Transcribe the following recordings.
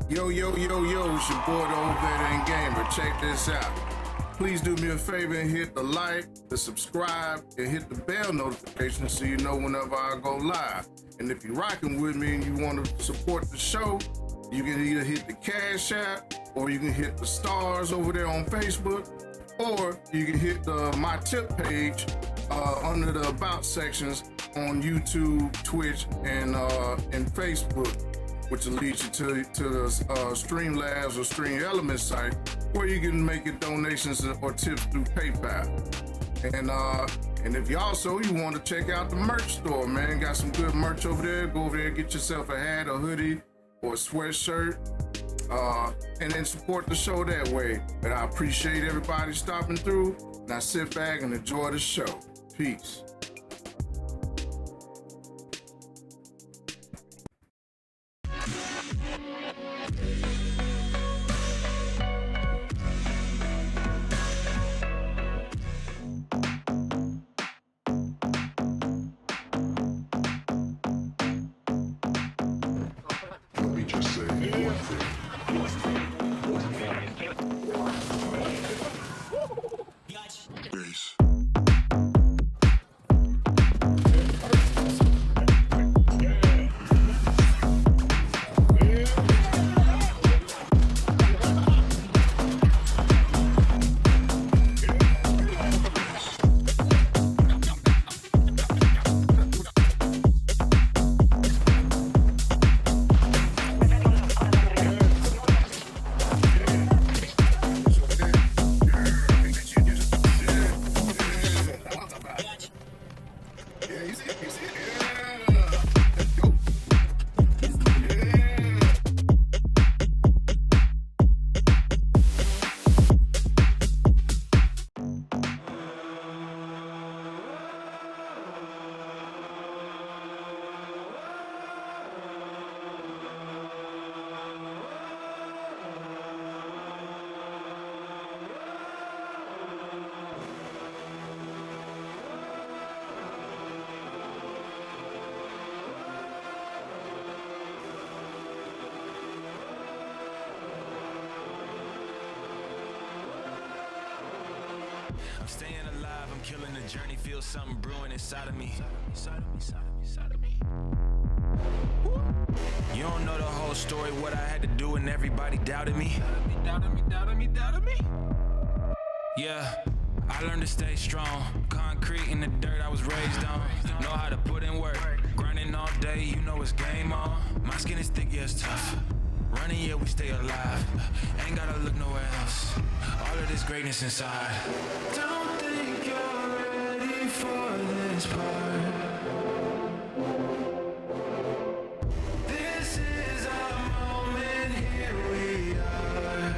Yo, it's your boy, the old veteran gamer. Check this out. Please do me a favor and hit the like, the subscribe, and hit the bell notification so you know whenever I go live. And if you're rocking with me and you want to support the show, you can either hit the Cash App, or you can hit the stars over there on Facebook, or you can hit my tip page under the About sections on YouTube, Twitch, and Facebook, which will lead you to the Streamlabs or Stream Elements site, where you can make your donations or tips through PayPal. And if you want to check out the merch store, man, got some good merch over there. Go over there, get yourself a hat, a hoodie, or a sweatshirt, and then support the show that way. But I appreciate everybody stopping through. Now sit back and enjoy the show. Peace. I'm staying alive, I'm killing the journey, feel something brewing inside of me. You don't know the whole story, what I had to do and everybody doubted me. Doubted me. Yeah, I learned to stay strong. Concrete in the dirt I was raised on. Know how to put in work. Grinding all day, you know it's game on. My skin is thick, yeah, it's tough. Running, yeah, we stay alive. Ain't gotta look nowhere else. All of this greatness inside. Don't think you're ready for this part. This is our moment, here we are.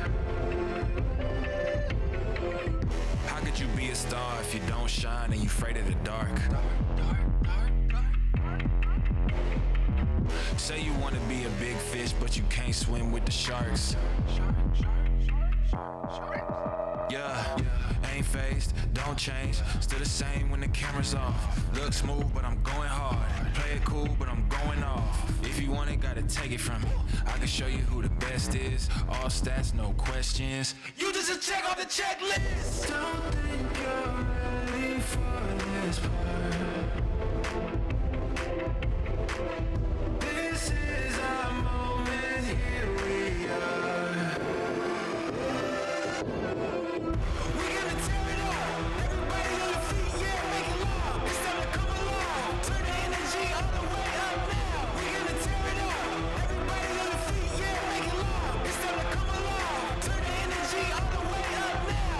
How could you be a star if you don't shine and you afraid of the dark? Say you wanna be a big fish, but you can't swim with the sharks. Yeah, ain't phased, don't change. Still the same when the camera's off. Look smooth, but I'm going hard. Play it cool, but I'm going off. If you want it, gotta take it from me. I can show you who the best is. All stats, no questions. You just a check off the checklist. Don't think you're ready for this part. This is our moment, here we are. We're gonna tear it up. Everybody on the feet, yeah, make it loud. It's time to come along. Turn the energy all the way up now. We're gonna tear it up. Everybody on the feet, yeah, make it loud. It's time to come along. Turn the energy all the way up now.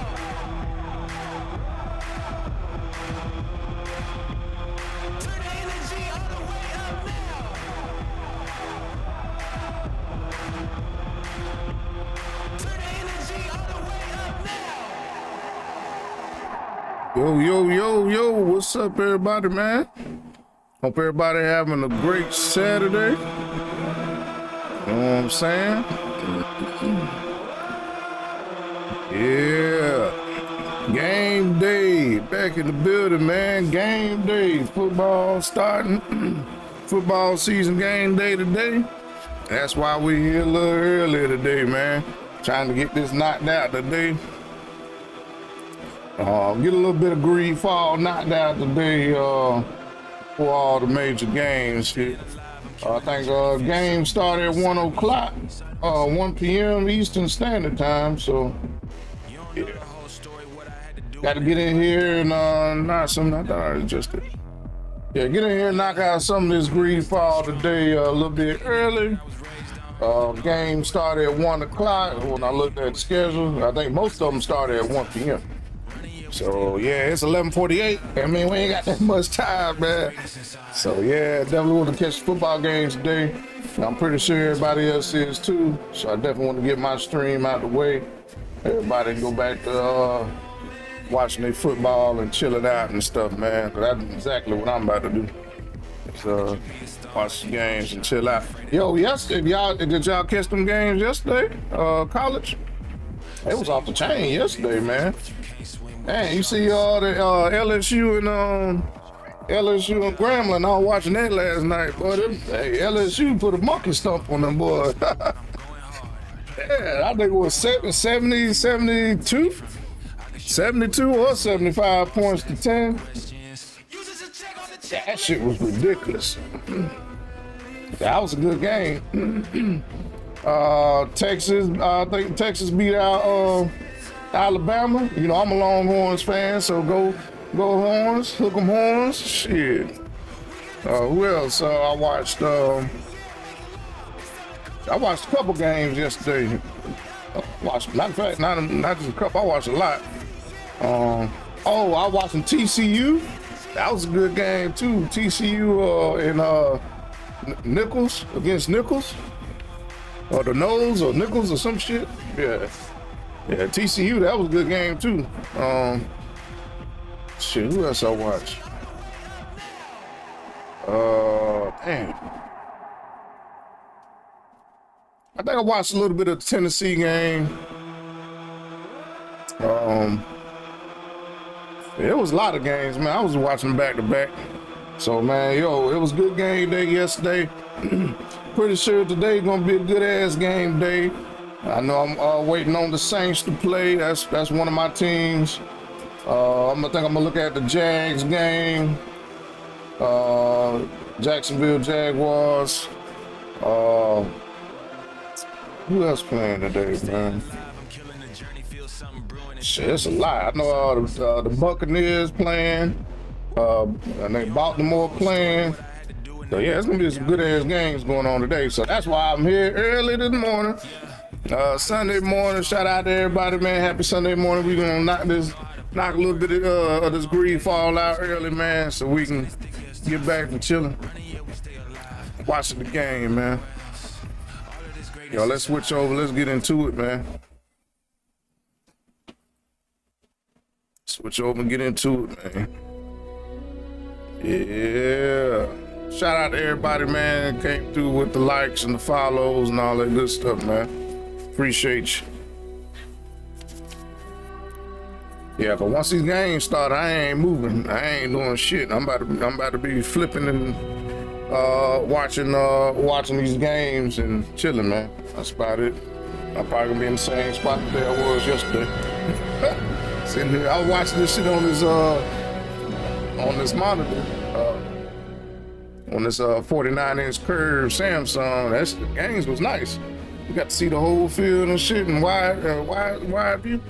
Turn the energy all the way up now. Turn the energy all the way up now. Yo, what's up, everybody, man? Hope everybody having a great Saturday. You know what I'm saying? Yeah. Game day, back in the building, man. Game day, football starting. Football season game day today. That's why we're here a little earlier today, man. Trying to get this knocked out today. Get a little bit of GreedFall knocked out today for all the major games here. I think games start at 1 o'clock, 1 p.m. Eastern Standard Time. So, yeah. Got to get in here and knock some. I thought I adjusted. Yeah, get in here and knock out some of this GreedFall today a little bit early. Game started at 1 o'clock. When I looked at the schedule, I think most of them started at 1 p.m. So yeah, it's 11:48. I mean, we ain't got that much time, man. So yeah, definitely want to catch the football games today. I'm pretty sure everybody else is too. So I definitely want to get my stream out the way. Everybody can go back to watching their football and chilling out and stuff, man. Cause that's exactly what I'm about to do. So watch the games and chill out. Yo, did y'all catch them games yesterday? College? It was off the chain yesterday, man. Man, you see all the LSU and Grambling. I was watching that last night, boy. LSU put a monkey stomp on them boys. Yeah, I think it was 72 or 75 points to 10. That shit was ridiculous. That was a good game. Texas, I think Texas beat out Alabama. You know, I'm a Longhorns fan, so go Horns, hook 'em Horns. Shit. Who else? I watched a couple games yesterday. Matter of fact, not just a couple. I watched a lot. I watched some TCU. That was a good game too. TCU and Nichols against Nichols, or the Knowles or Nichols or some shit. Yeah, TCU, that was a good game too. Shit, who else I watched? Damn. I think I watched a little bit of the Tennessee game. It was a lot of games, man. I was watching back to back. So, man, it was good game day yesterday. Pretty sure today gonna be a good ass game day. I know I'm waiting on the Saints to play. That's one of my teams. I'm gonna look at the Jags game. Jacksonville Jaguars. Who else playing today, man? Shit, it's a lot. I know the Buccaneers playing. I think Baltimore playing. So yeah, it's gonna be some good ass games going on today. So that's why I'm here early this morning. Sunday morning. Shout out to everybody, man. Happy Sunday morning. We're gonna knock a little bit of this GreedFall out early, man, so we can get back to chilling, watching the game, man. Yo, let's switch over. Let's get into it, man. Switch over and get into it, man. Yeah. Shout out to everybody, man. Came through with the likes and the follows and all that good stuff, man. Appreciate you. Yeah, but once these games start, I ain't moving. I ain't doing shit. I'm about to be flipping and watching these games and chilling, man. That's about it. I'm probably gonna be in the same spot that I was yesterday. Sitting here, I was watching this shit on this monitor, on this 49-inch curved Samsung. The games was nice. You got to see the whole field and shit and wide view.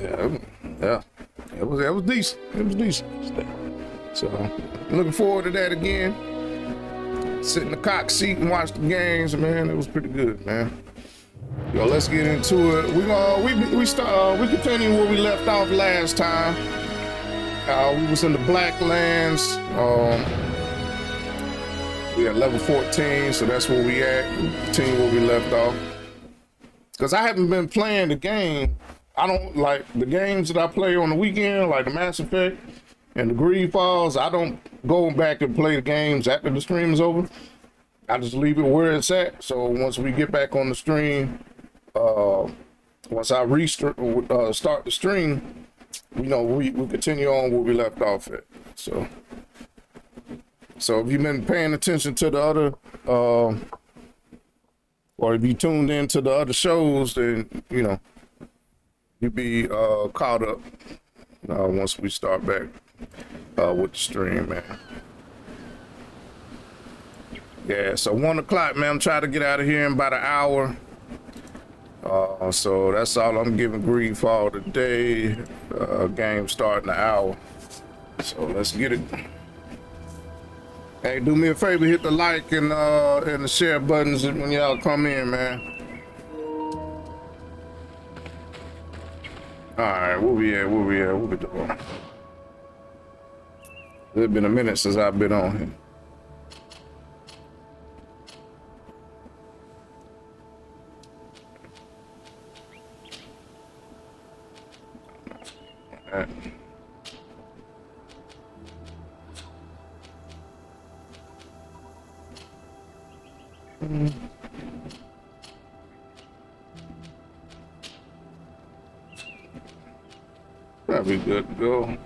Yeah, it was decent. It was decent. So, looking forward to that again. Sit in the cock seat and watch the games, man. It was pretty good, man. Yo, let's get into it. We continue where we left off last time. We was in the Blacklands. We at level 14, so that's where we at. Continue where we left off. Because I haven't been playing the game. I don't like the games that I play on the weekend, like the Mass Effect and the GreedFalls. I don't go back and play the games after the stream is over. I just leave it where it's at. So once we get back on the stream, once I start the stream, we continue on where we left off at. So if you've been paying attention to the other, or if you tuned into the other shows, then, you'll be caught up once we start back with the stream, man. Yeah, so 1 o'clock, man. I'm trying to get out of here in about an hour. So that's all I'm giving GreedFall today. Game starting an hour. So let's get it. Hey, do me a favor, hit the like and the share buttons when y'all come in, man. All right, where we at? What we doing? It's been a minute since I've been on here. All right. Probably good to go.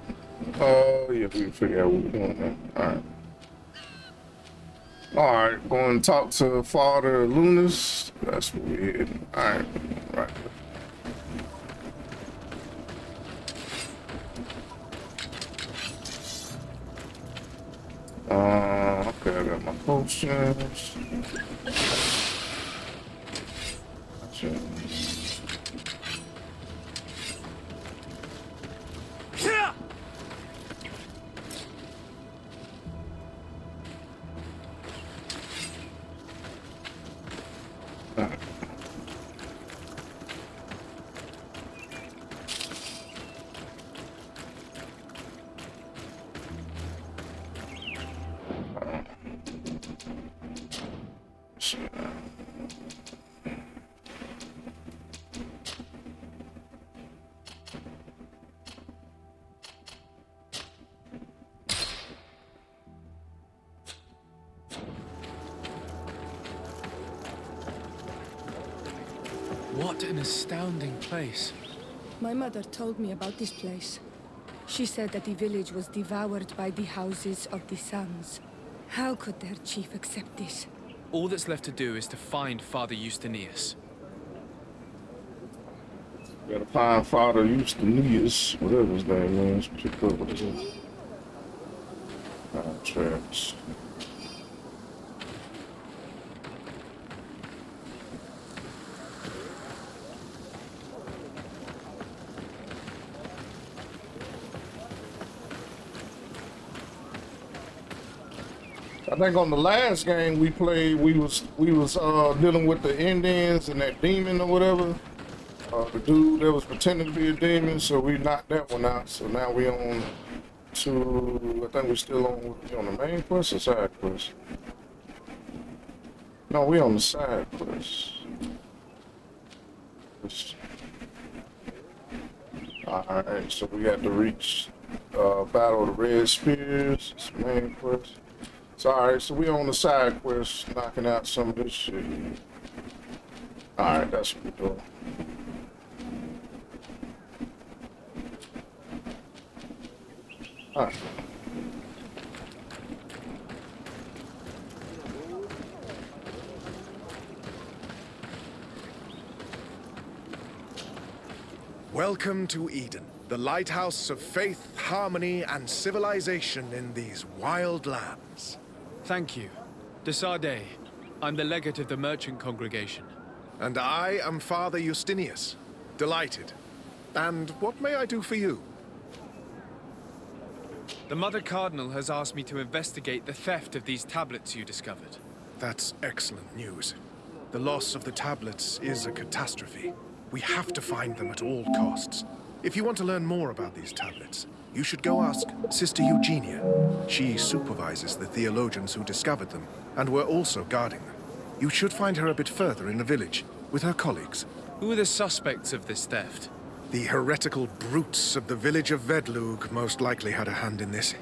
Oh, yeah, we can figure out what we're doing now. All right, going to talk to Father Lunas. That's what we're hitting. All right. Okay, I got my potions. Gotcha. What an astounding place. My mother told me about this place. She said that the village was devoured by the houses of the sons. How could their chief accept this? All that's left to do is to find Father Justinius. Gotta find Father Justinius, whatever his name is. Pick up what it is. Tracks. I think on the last game we played, we was dealing with the Indians and that demon or whatever. The dude that was pretending to be a demon, so we knocked that one out. So now we on to, I think we're still on the main quest or side quest? No, we on the side quest. Alright, so we got to reach Battle of the Red Spears. It's the main quest. So alright, so we on the side quest, knocking out some of this shit. Alright, that's what we're doing. Alright. Welcome to Eden, the lighthouse of faith, harmony, and civilization in these wild lands. Thank you. d.H.G. I'm the legate of the merchant congregation. And I am Father Justinius. Delighted. And what may I do for you? The Mother Cardinal has asked me to investigate the theft of these tablets you discovered. That's excellent news. The loss of the tablets is a catastrophe. We have to find them at all costs. If you want to learn more about these tablets, you should go ask Sister Eugenia. She supervises the theologians who discovered them, and were also guarding them. You should find her a bit further in the village, with her colleagues. Who are the suspects of this theft? The heretical brutes of the village of T.O.V.G most likely had a hand in this.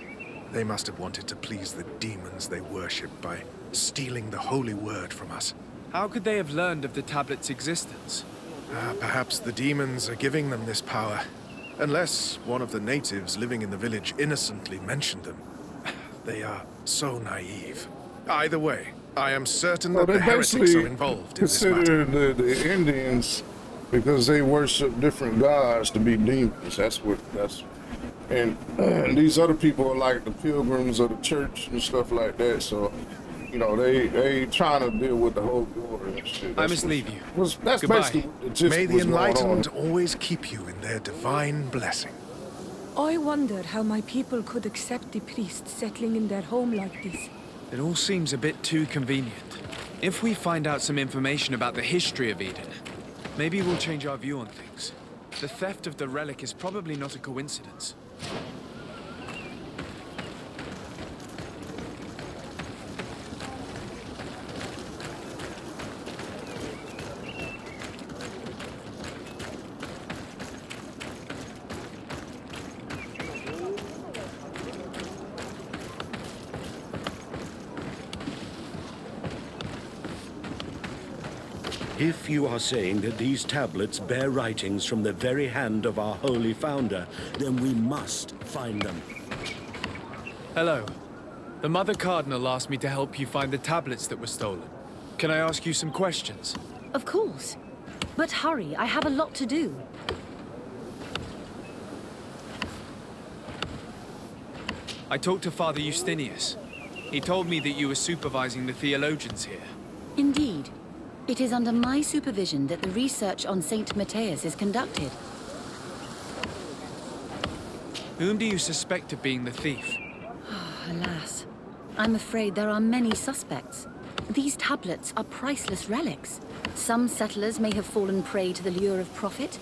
They must have wanted to please the demons they worship by stealing the holy word from us. How could they have learned of the tablet's existence? Perhaps the demons are giving them this power. Unless one of the natives living in the village innocently mentioned them. They are so naive. Either way, I am certain that They the heretics basically are involved in this matter. consider the Indians, because they worship different gods, to be demons. And these other people are like the pilgrims of the church and stuff like that. So, you know, they trying to deal with the whole glory and shit. I must leave you. That's Goodbye. basically what the gist May the was going on. enlightened always keep you in their divine blessing. I wonder how my people could accept the priests settling in their home like this. It all seems a bit too convenient. If we find out some information about the history of Eden, maybe we'll change our view on things. The theft of the relic is probably not a coincidence. If you are saying that these tablets bear writings from the very hand of our holy founder, then we must find them. Hello. The Mother Cardinal asked me to help you find the tablets that were stolen. Can I ask you some questions? Of course. But hurry, I have a lot to do. I talked to Father Justinius. He told me that you were supervising the theologians here. Indeed. It is under my supervision that the research on Saint Matthias is conducted. Whom do you suspect of being the thief? Alas. I'm afraid there are many suspects. These tablets are priceless relics. Some settlers may have fallen prey to the lure of profit.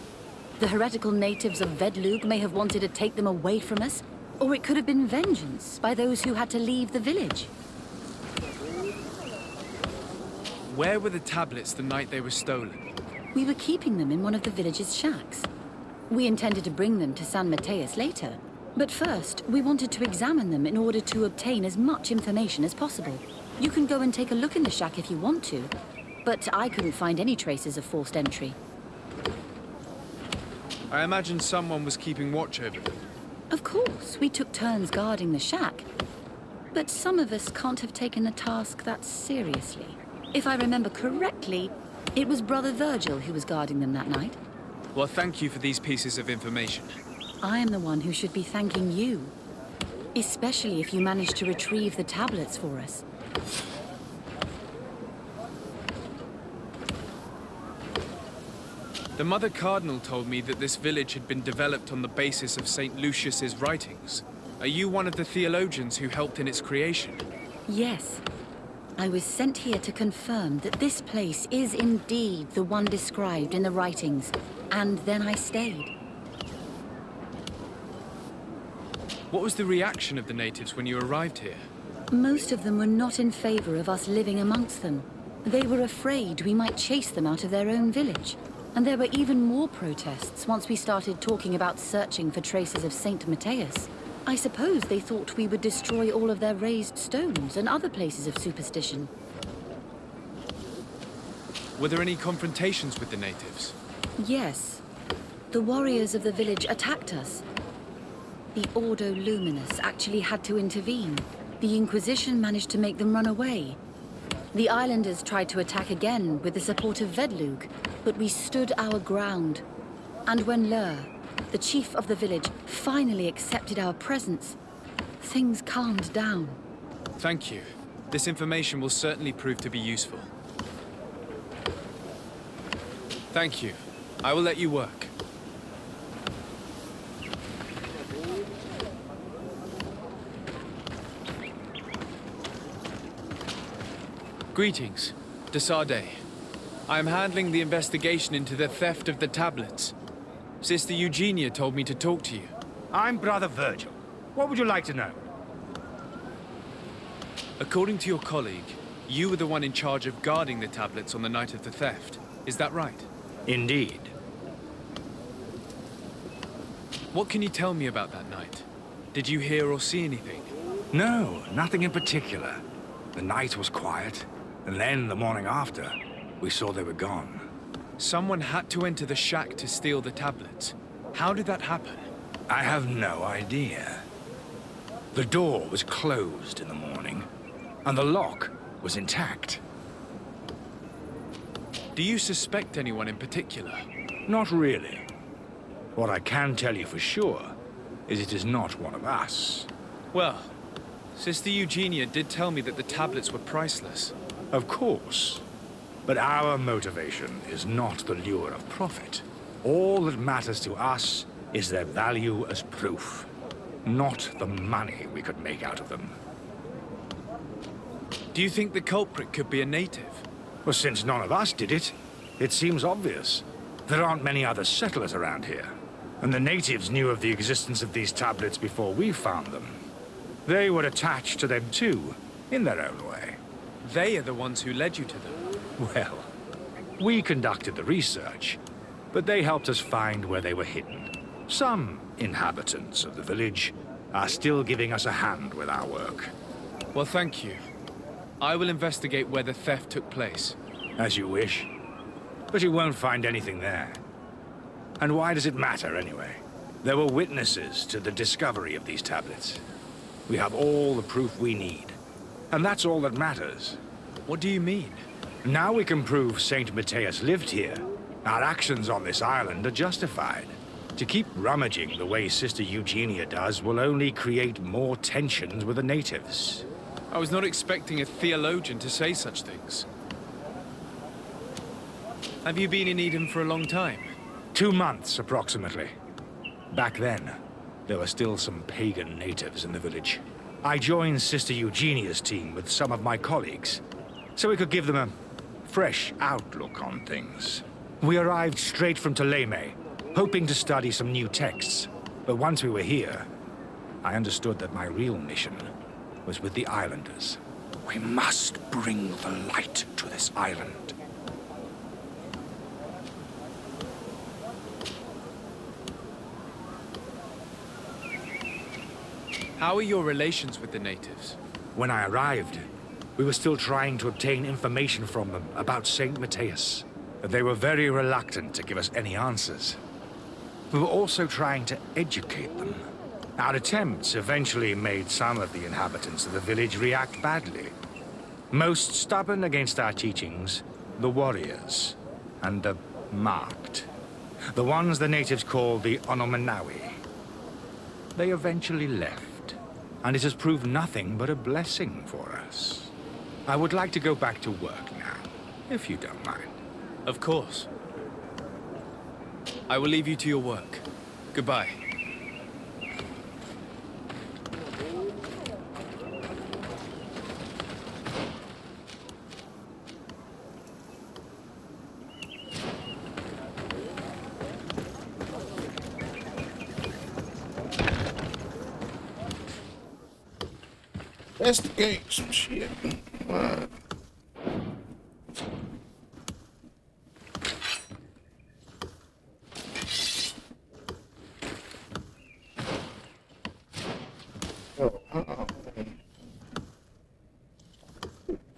The heretical natives of T.O.V.G may have wanted to take them away from us. Or it could have been vengeance by those who had to leave the village. Where were the tablets the night they were stolen? We were keeping them in one of the village's shacks. We intended to bring them to San Matthias later. But first, we wanted to examine them in order to obtain as much information as possible. You can go and take a look in the shack if you want to, but I couldn't find any traces of forced entry. I imagine someone was keeping watch over them. Of course, we took turns guarding the shack. But some of us can't have taken the task that seriously. If I remember correctly, it was Brother Virgil who was guarding them that night. Well, thank you for these pieces of information. I am the one who should be thanking you. Especially if you managed to retrieve the tablets for us. The Mother Cardinal told me that this village had been developed on the basis of St. Lucius's writings. Are you one of the theologians who helped in its creation? Yes. I was sent here to confirm that this place is indeed the one described in the writings, and then I stayed. What was the reaction of the natives when you arrived here? Most of them were not in favor of us living amongst them. They were afraid we might chase them out of their own village. And there were even more protests once we started talking about searching for traces of Saint Matthias. I suppose they thought we would destroy all of their raised stones and other places of superstition. Were there any confrontations with the natives? Yes. The warriors of the village attacked us. The Ordo Luminous actually had to intervene. The Inquisition managed to make them run away. The islanders tried to attack again with the support of T.O.V.G, but we stood our ground. And when Lur, the chief of the village, finally accepted our presence, things calmed down. Thank you. This information will certainly prove to be useful. Thank you. I will let you work. Greetings. d.H.G. I am handling the investigation into the theft of the tablets. Sister Eugenia told me to talk to you. I'm Brother Virgil. What would you like to know? According to your colleague, you were the one in charge of guarding the tablets on the night of the theft. Is that right? Indeed. What can you tell me about that night? Did you hear or see anything? No, nothing in particular. The night was quiet, and then the morning after, we saw they were gone. Someone had to enter the shack to steal the tablets. How did that happen? I have no idea. The door was closed in the morning, and the lock was intact. Do you suspect anyone in particular? Not really. What I can tell you for sure is it is not one of us. Well, Sister Eugenia did tell me that the tablets were priceless. Of course. But our motivation is not the lure of profit. All that matters to us is their value as proof, not the money we could make out of them. Do you think the culprit could be a native? Well, since none of us did it, it seems obvious. There aren't many other settlers around here, and the natives knew of the existence of these tablets before we found them. They were attached to them too, in their own way. They are the ones who led you to them. Well, we conducted the research, but they helped us find where they were hidden. Some inhabitants of the village are still giving us a hand with our work. Well, thank you. I will investigate where the theft took place. As you wish. But you won't find anything there. And why does it matter, anyway? There were witnesses to the discovery of these tablets. We have all the proof we need. And that's all that matters. What do you mean? Now we can prove Saint Matthias lived here. Our actions on this island are justified. To keep rummaging the way Sister Eugenia does will only create more tensions with the natives. I was not expecting a theologian to say such things. Have you been in Eden for a long time? 2 months, approximately. Back then, there were still some pagan natives in the village. I joined Sister Eugenia's team with some of my colleagues, so we could give them a fresh outlook on things. We arrived straight from Ptolemy, hoping to study some new texts. But once we were here, I understood that my real mission was with the islanders. We must bring the light to this island. How are your relations with the natives? When I arrived, we were still trying to obtain information from them about Saint Matthias. They were very reluctant to give us any answers. We were also trying to educate them. Our attempts eventually made some of the inhabitants of the village react badly. Most stubborn against our teachings, the warriors, and the marked. The ones the natives call the Onomanawi. They eventually left, and it has proved nothing but a blessing for us. I would like to go back to work now, if you don't mind. Of course. I will leave you to your work. Goodbye. Investigate some shit. What? Oh,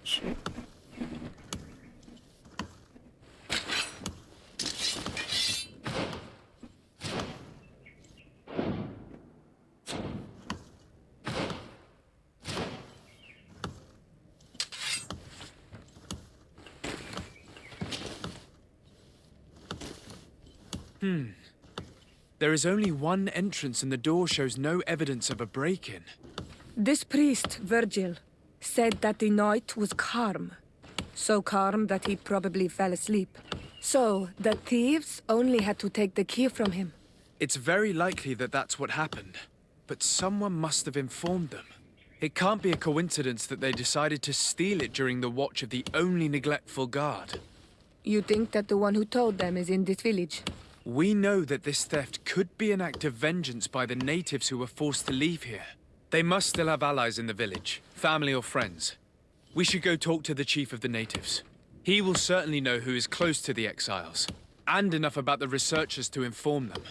shit. There is only one entrance and the door shows no evidence of a break-in. This priest, Virgil, said that the night was calm. So calm that he probably fell asleep. So, the thieves only had to take the key from him. It's very likely that that's what happened. But someone must have informed them. It can't be a coincidence that they decided to steal it during the watch of the only neglectful guard. You think that the one who told them is in this village? We know that this theft could be an act of vengeance by the natives who were forced to leave here. They must still have allies in the village, family or friends. We should go talk to the chief of the natives. He will certainly know who is close to the exiles, and enough about the researchers to inform them.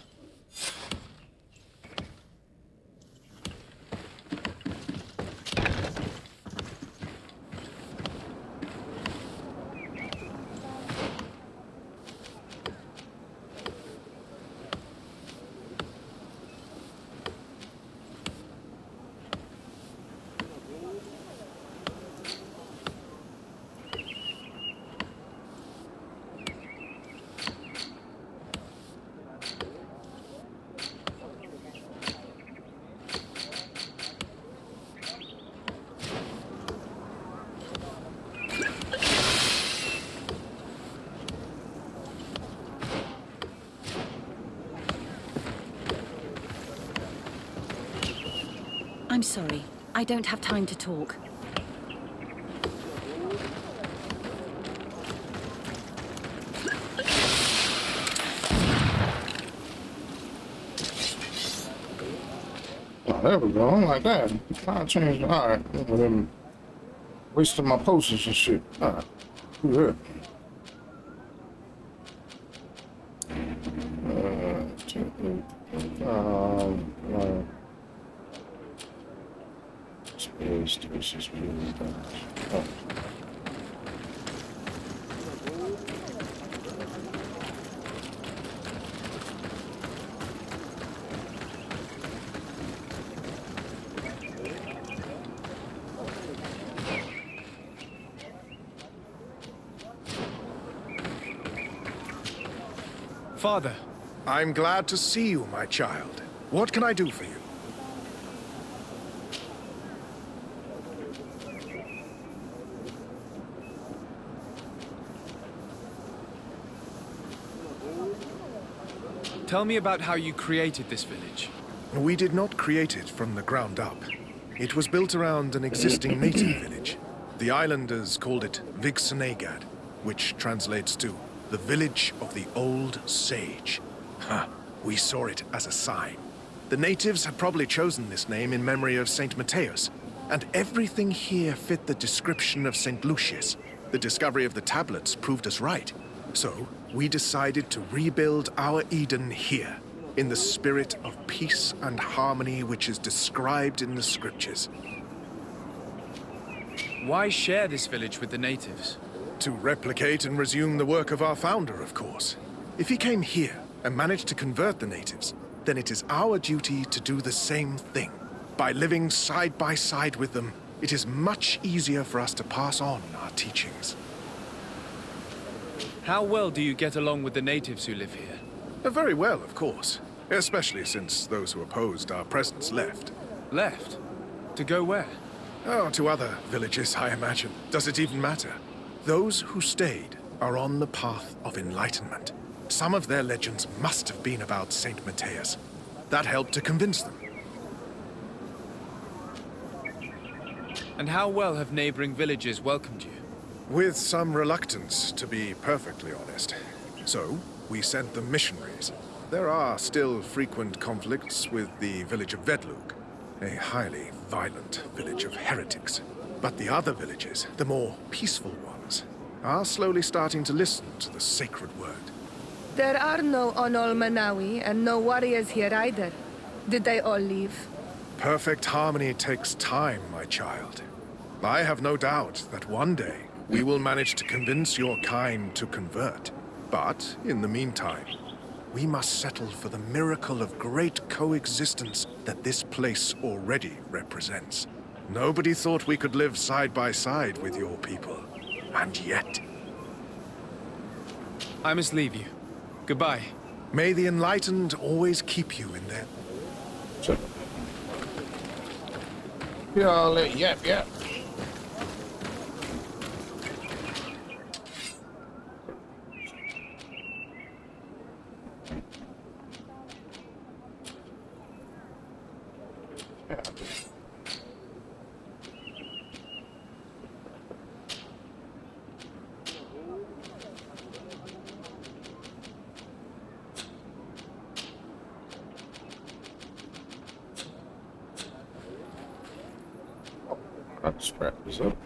I'm sorry. I don't have time to talk. Oh, there we go. Like that. I changed. All right. Wasting my potions and shit. All right. Good. Space. Oh. Father. I'm glad to see you, my child. What can I do for you? Tell me about how you created this village. We did not create it from the ground up. It was built around an existing native village. The islanders called it T.O.V.G, which translates to the Village of the Old Sage. We saw it as a sign. The natives had probably chosen this name in memory of St. Matthias, and everything here fit the description of St. Lucius. The discovery of the tablets proved us right. So, we decided to rebuild our Eden here, in the spirit of peace and harmony which is described in the scriptures. Why share this village with the natives? To replicate and resume the work of our founder, of course. If he came here and managed to convert the natives, then it is our duty to do the same thing. By living side by side with them, it is much easier for us to pass on our teachings. How well do you get along with the natives who live here? Very well, of course. Especially since those who opposed our presence left. Left? To go where? Oh, to other villages, I imagine. Does it even matter? Those who stayed are on the path of enlightenment. Some of their legends must have been about St. Matthias. That helped to convince them. And how well have neighboring villages welcomed you? With some reluctance, to be perfectly honest. So, we sent them missionaries. There are still frequent conflicts with the village of Vedlug, a highly violent village of heretics. But the other villages, the more peaceful ones, are slowly starting to listen to the sacred word. There are no Onol Manawi and no warriors here either. Did they all leave? Perfect harmony takes time, my child. I have no doubt that one day we will manage to convince your kind to convert. But, in the meantime, we must settle for the miracle of great coexistence that this place already represents. Nobody thought we could live side by side with your people. And yet... I must leave you. Goodbye. May the enlightened always keep you in their... So, yep. Let's wrap this up.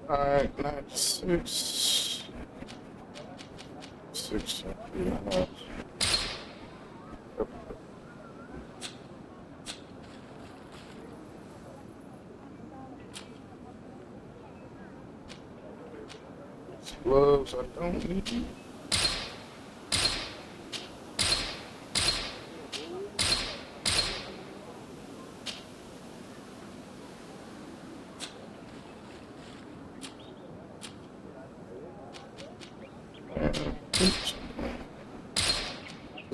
Alright, 96. 6. Gloves I don't need.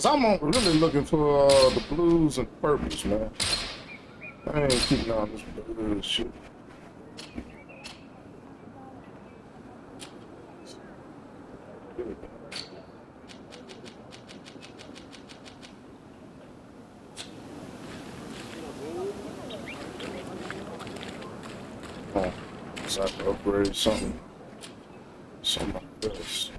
Cause I'm really looking for the blues and purples, man. I ain't keeping on this blue shit. Oh, so I have to upgrade something else.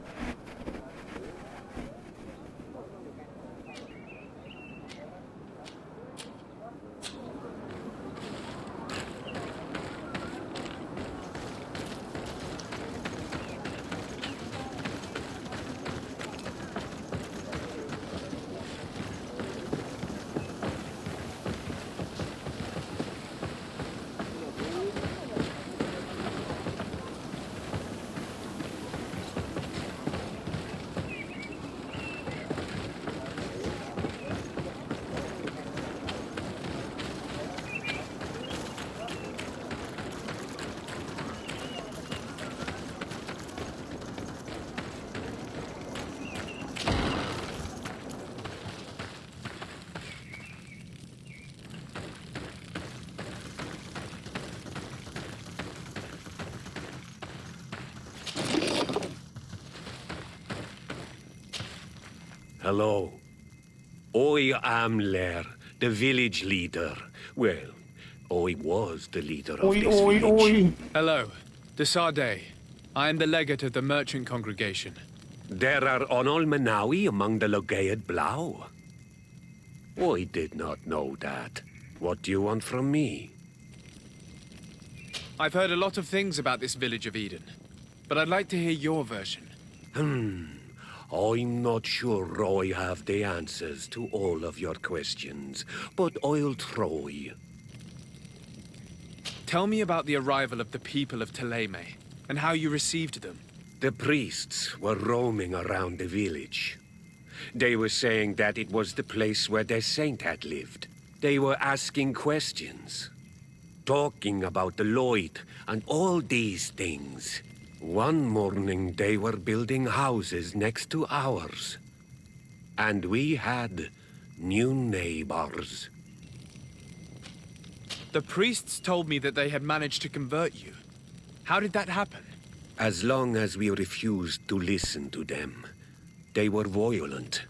Hello. I am Lair, the village leader. Well, I was the leader of this village. Hello. d.Higgs. I am the legate of the merchant congregation. There are Onol Menawi among the Logead Blau. I did not know that. What do you want from me? I've heard a lot of things about this village of Eden, but I'd like to hear your version. I'm not sure I have the answers to all of your questions, but I'll try. Tell me about the arrival of the people of Thélème, and how you received them. The priests were roaming around the village. They were saying that it was the place where their saint had lived. They were asking questions, talking about the Lloyd and all these things. One morning they were building houses next to ours. And we had new neighbors. The priests told me that they had managed to convert you. How did that happen? As long as we refused to listen to them, they were violent,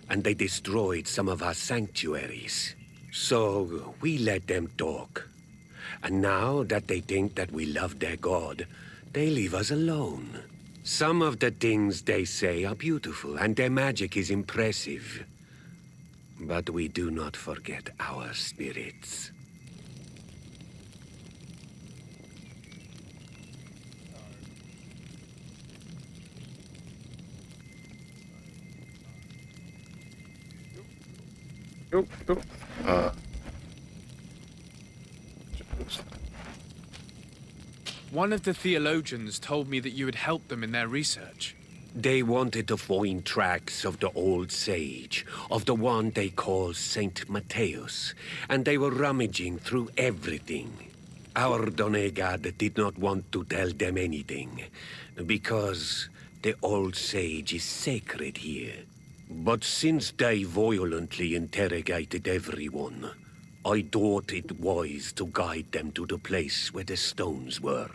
and they destroyed some of our sanctuaries. So we let them talk. And now that they think that we love their god, they leave us alone. Some of the things they say are beautiful, and their magic is impressive. But we do not forget our spirits. One of the theologians told me that you had helped them in their research. They wanted to find tracks of the old sage, of the one they call Saint Matthias, and they were rummaging through everything. Our Donegad did not want to tell them anything, because the old sage is sacred here. But since they violently interrogated everyone, I thought it wise to guide them to the place where the stones were.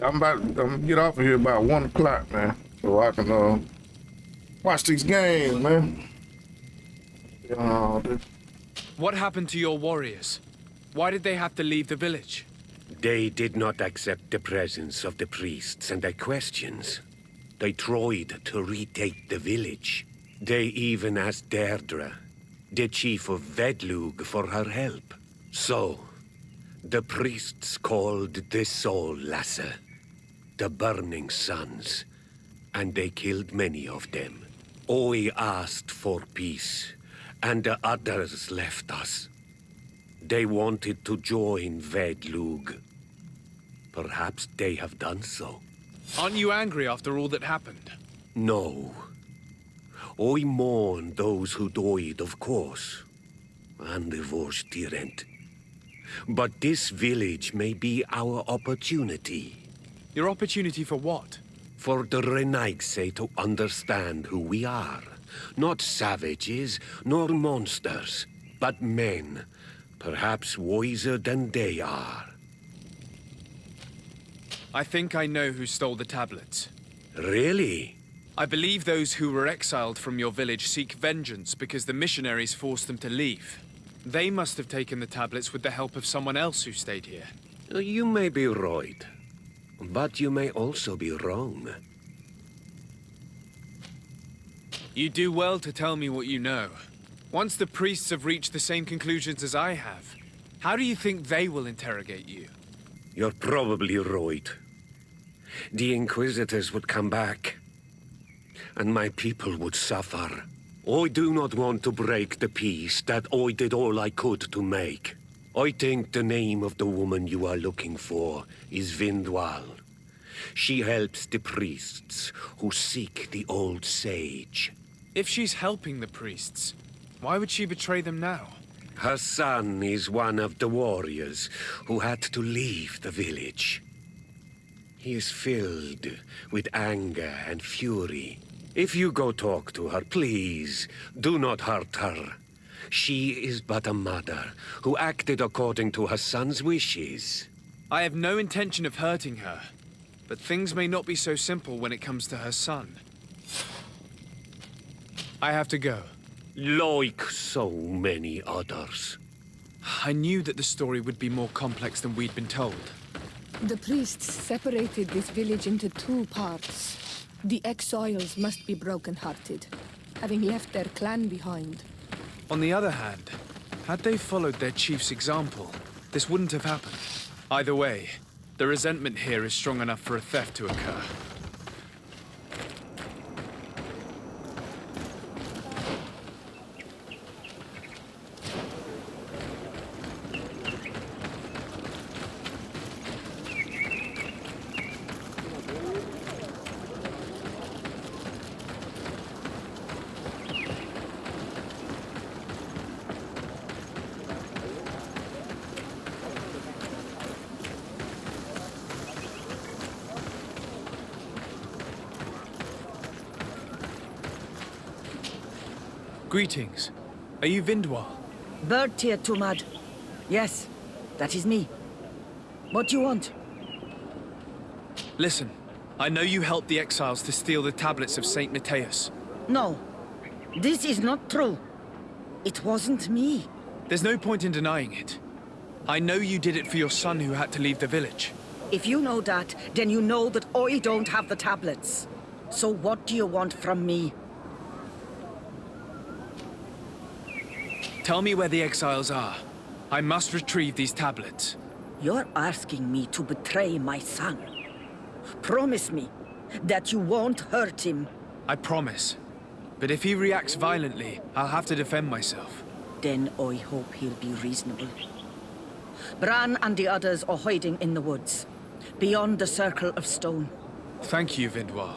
I'm gonna get off of here about 1 o'clock, man, so I can watch these games, man. What happened to your warriors? Why did they have to leave the village? They did not accept the presence of the priests and their questions. They tried to retake the village. They even asked Deirdre, the chief of Vedlug, for her help. So, the priests called the Soul Lasser, the Burning Suns, and they killed many of them. I asked for peace, and the others left us. They wanted to join Vedlug. Perhaps they have done so. Aren't you angry after all that happened? No. I mourn those who died, of course, and the Vorstyrent. But this village may be our opportunity. Your opportunity for what? For the Renaigse to understand who we are. Not savages, nor monsters, but men. Perhaps wiser than they are. I think I know who stole the tablets. Really? I believe those who were exiled from your village seek vengeance because the missionaries forced them to leave. They must have taken the tablets with the help of someone else who stayed here. You may be right, but you may also be wrong. You do well to tell me what you know. Once the priests have reached the same conclusions as I have, how do you think they will interrogate you? You're probably right. The Inquisitors would come back, and my people would suffer. I do not want to break the peace that I did all I could to make. I think the name of the woman you are looking for is Vindwal. She helps the priests who seek the old sage. If she's helping the priests, why would she betray them now? Her son is one of the warriors who had to leave the village. He is filled with anger and fury. If you go talk to her, please, do not hurt her. She is but a mother who acted according to her son's wishes. I have no intention of hurting her, but things may not be so simple when it comes to her son. I have to go. Like so many others. I knew that the story would be more complex than we'd been told. The priests separated this village into two parts. The exiles must be broken-hearted, having left their clan behind. On the other hand, had they followed their chief's example, this wouldn't have happened. Either way, the resentment here is strong enough for a theft to occur. Greetings. Are you Vindwal? Bird here, T.O.V.G. Yes, that is me. What do you want? Listen, I know you helped the exiles to steal the tablets of Saint Matthias. No, this is not true. It wasn't me. There's no point in denying it. I know you did it for your son who had to leave the village. If you know that, then you know that I don't have the tablets. So what do you want from me? Tell me where the exiles are. I must retrieve these tablets. You're asking me to betray my son. Promise me that you won't hurt him. I promise. But if he reacts violently, I'll have to defend myself. Then I hope he'll be reasonable. Bran and the others are hiding in the woods, beyond the circle of stone. Thank you, Vindwal.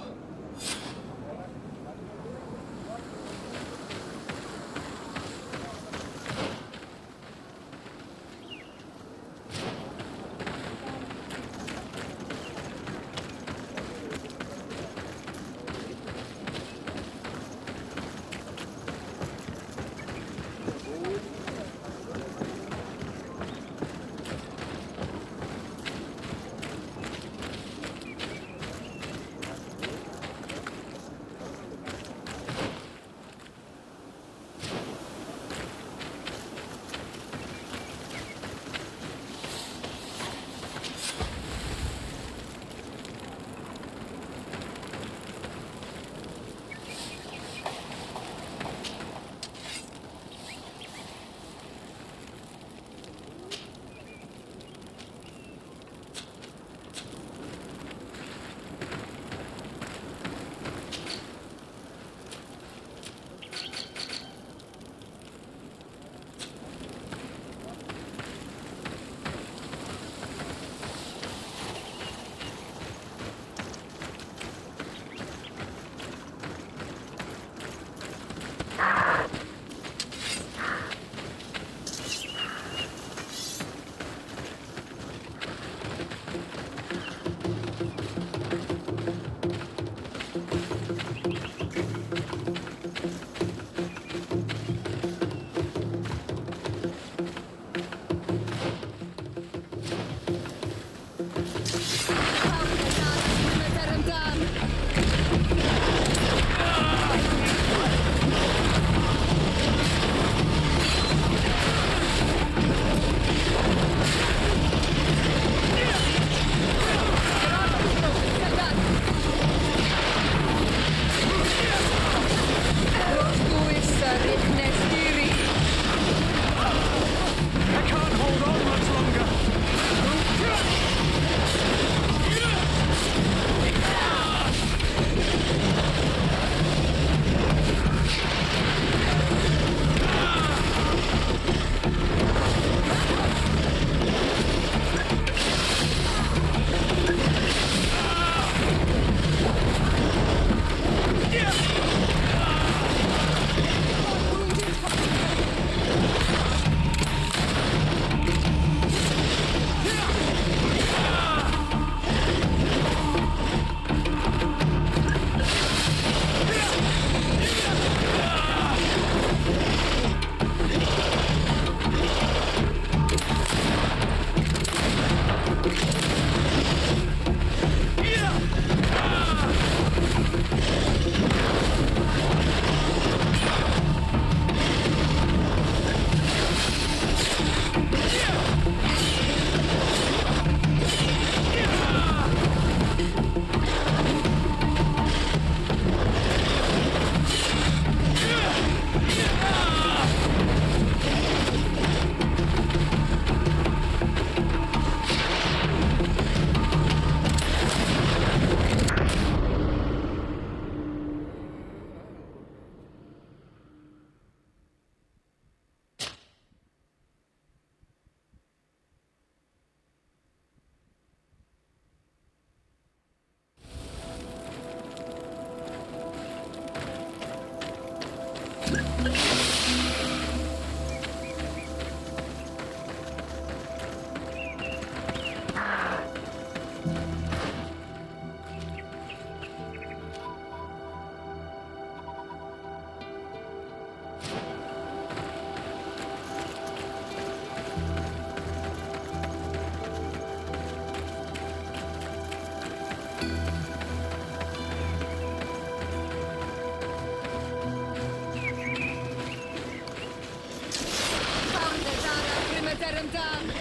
tear him down!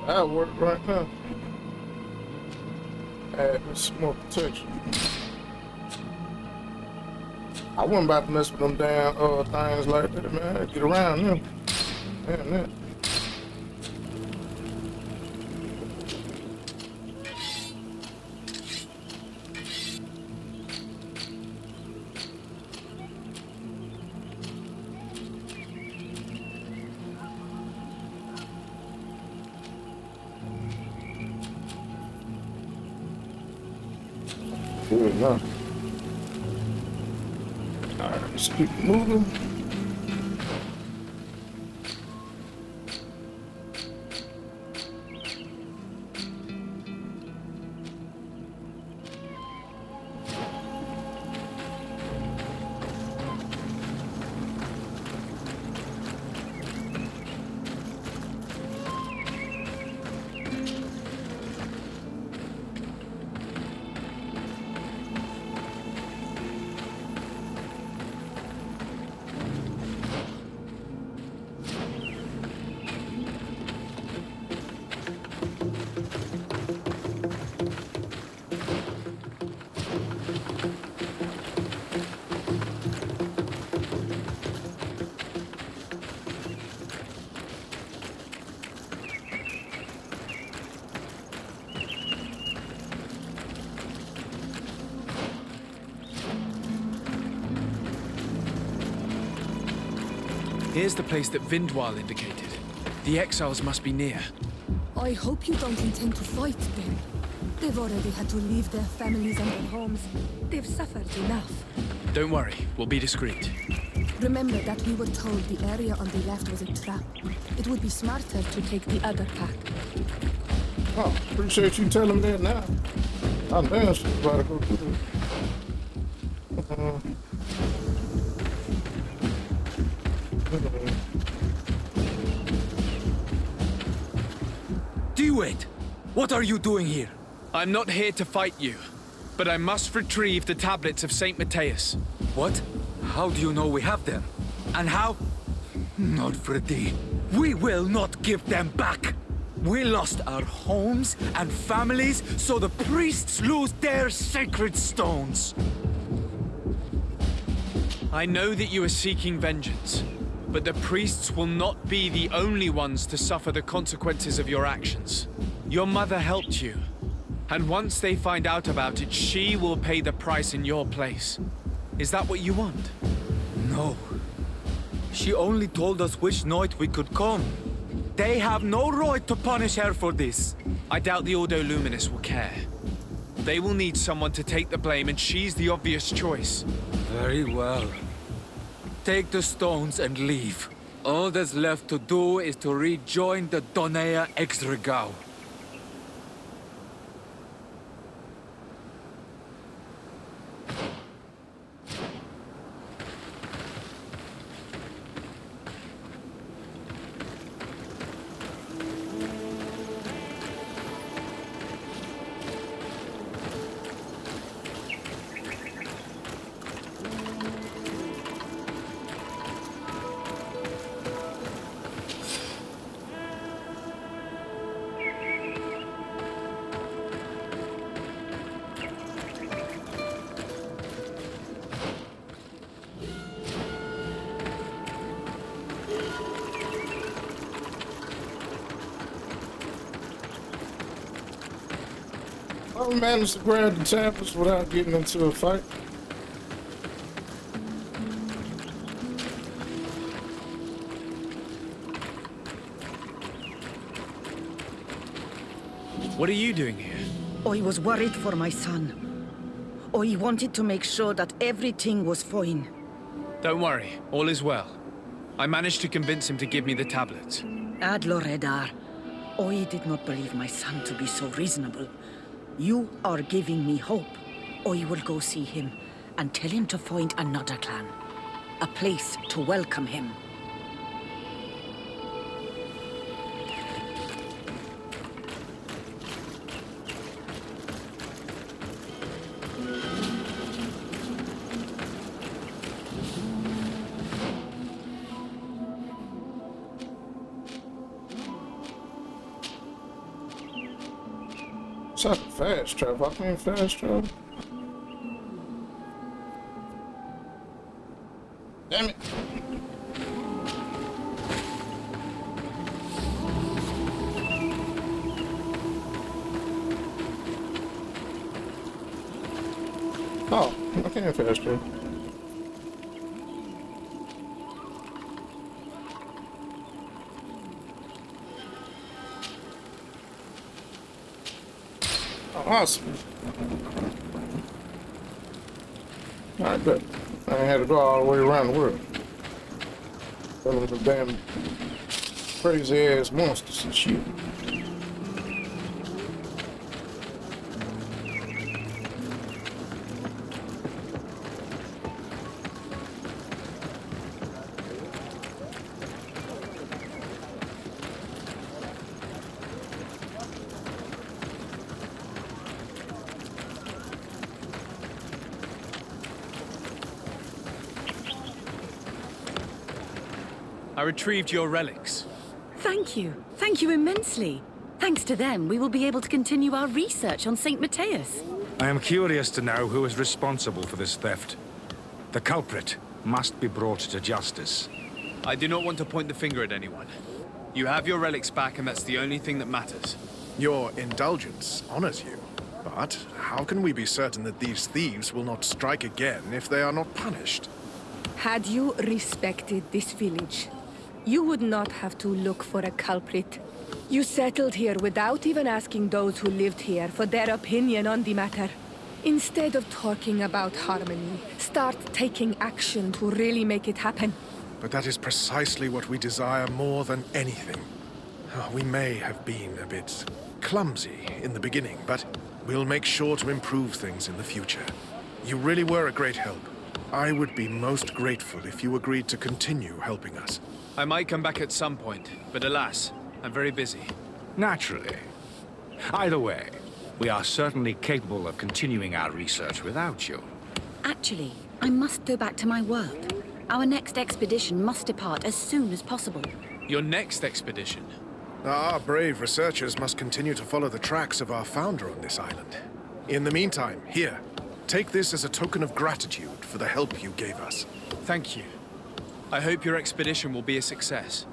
That'll work right now. Add some more protection. I wasn't about to mess with them damn things like that, man. Get around them. Damn that. Good enough. Alright, let's keep moving. Here's the place that Vindwal indicated. The exiles must be near. I hope you don't intend to fight them. They've already had to leave their families and their homes. They've suffered enough. Don't worry, we'll be discreet. Remember that we were told the area on the left was a trap. It would be smarter to take the other path. Oh, appreciate you telling me that now. I damn sure about to go through this. Wait! What are you doing here? I'm not here to fight you, but I must retrieve the tablets of St. Matthias. What? How do you know we have them? And how? Not for a day. We will not give them back! We lost our homes and families, so the priests lose their sacred stones. I know that you are seeking vengeance, But the priests will not be the only ones to suffer the consequences of your actions. Your mother helped you. And once they find out about it, she will pay the price in your place. Is that what you want? No. She only told us which night we could come. They have no right to punish her for this. I doubt the Ordo Luminous will care. They will need someone to take the blame, and she's the obvious choice. Very well. Take the stones and leave. All that's left to do is to rejoin the Donea Exregao. I managed to grab the tablets without getting into a fight. What are you doing here? I was worried for my son. I wanted to make sure that everything was fine. Don't worry, all is well. I managed to convince him to give me the tablets. Ad Loredar, I did not believe my son to be so reasonable. You are giving me hope. I will go see him and tell him to find another clan. A place to welcome him. It's like a fast travel. I can't fast travel. Damn it. Oh, I can't fast travel. Awesome. I bet I had to go all the way around the world. Some of the damn crazy ass monsters and shit. I retrieved your relics. Thank you. Thank you immensely. Thanks to them, we will be able to continue our research on St. Matthias. I am curious to know who is responsible for this theft. The culprit must be brought to justice. I do not want to point the finger at anyone. You have your relics back, and that's the only thing that matters. Your indulgence honors you. But how can we be certain that these thieves will not strike again if they are not punished? Had you respected this village, you would not have to look for a culprit. You settled here without even asking those who lived here for their opinion on the matter. Instead of talking about harmony, start taking action to really make it happen. But that is precisely what we desire more than anything. We may have been a bit clumsy in the beginning, but we'll make sure to improve things in the future. You really were a great help. I would be most grateful if you agreed to continue helping us. I might come back at some point, but alas, I'm very busy. Naturally. Either way, we are certainly capable of continuing our research without you. Actually, I must go back to my work. Our next expedition must depart as soon as possible. Your next expedition? Our brave researchers must continue to follow the tracks of our founder on this island. In the meantime, here, take this as a token of gratitude for the help you gave us. Thank you. I hope your expedition will be a success.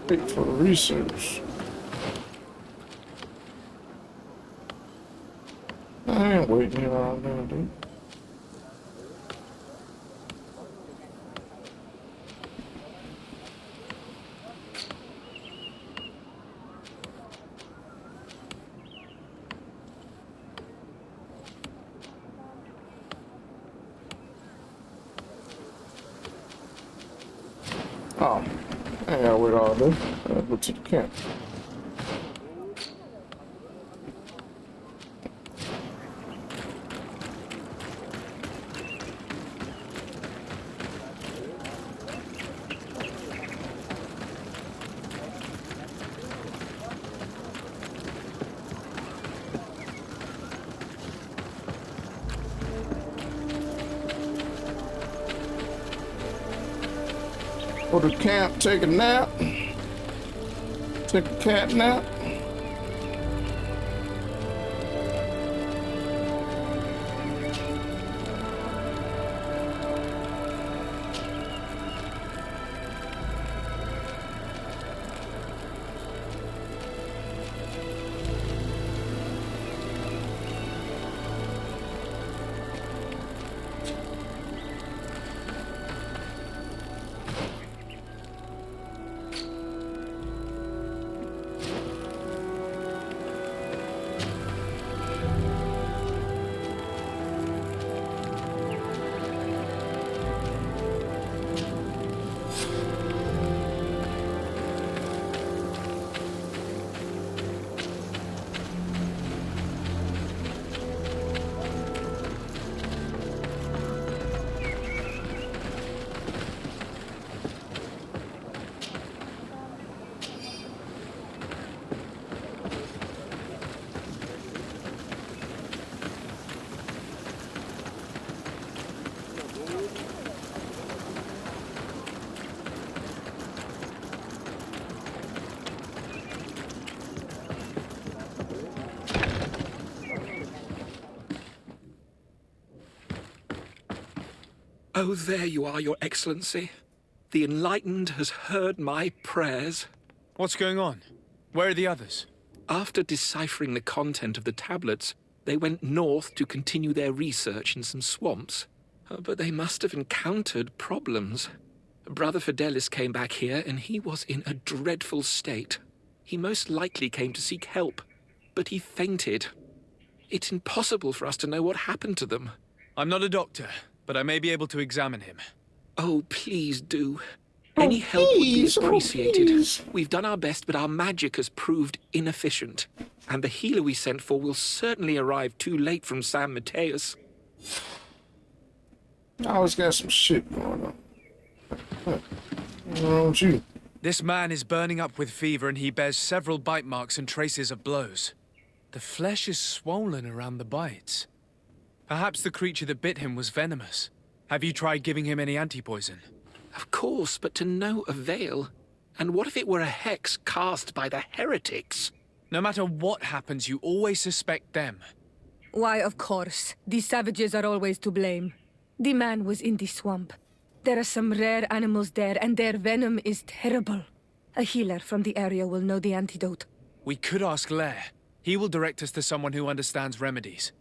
Wait for the research. I ain't waiting here all day, dude. Oh, I ain't gotta wait all day. I gotta go to the camp. Go to camp, take a nap. Take a cat nap. Oh, there you are, Your Excellency. The Enlightened has heard my prayers. What's going on? Where are the others? After deciphering the content of the tablets, they went north to continue their research in some swamps. But they must have encountered problems. Brother Fidelis came back here, and he was in a dreadful state. He most likely came to seek help, but he fainted. It's impossible for us to know what happened to them. I'm not a doctor, but I may be able to examine him. Oh, please do. Any help would be appreciated. We've done our best, but our magic has proved inefficient. And the healer we sent for will certainly arrive too late from San Mateus. I always got some shit going on. What's wrong with you? This man is burning up with fever and he bears several bite marks and traces of blows. The flesh is swollen around the bites. Perhaps the creature that bit him was venomous. Have you tried giving him any anti-poison? Of course, but to no avail. And what if it were a hex cast by the heretics? No matter what happens, you always suspect them. Why, of course. These savages are always to blame. The man was in the swamp. There are some rare animals there, and their venom is terrible. A healer from the area will know the antidote. We could ask Lair. He will direct us to someone who understands remedies.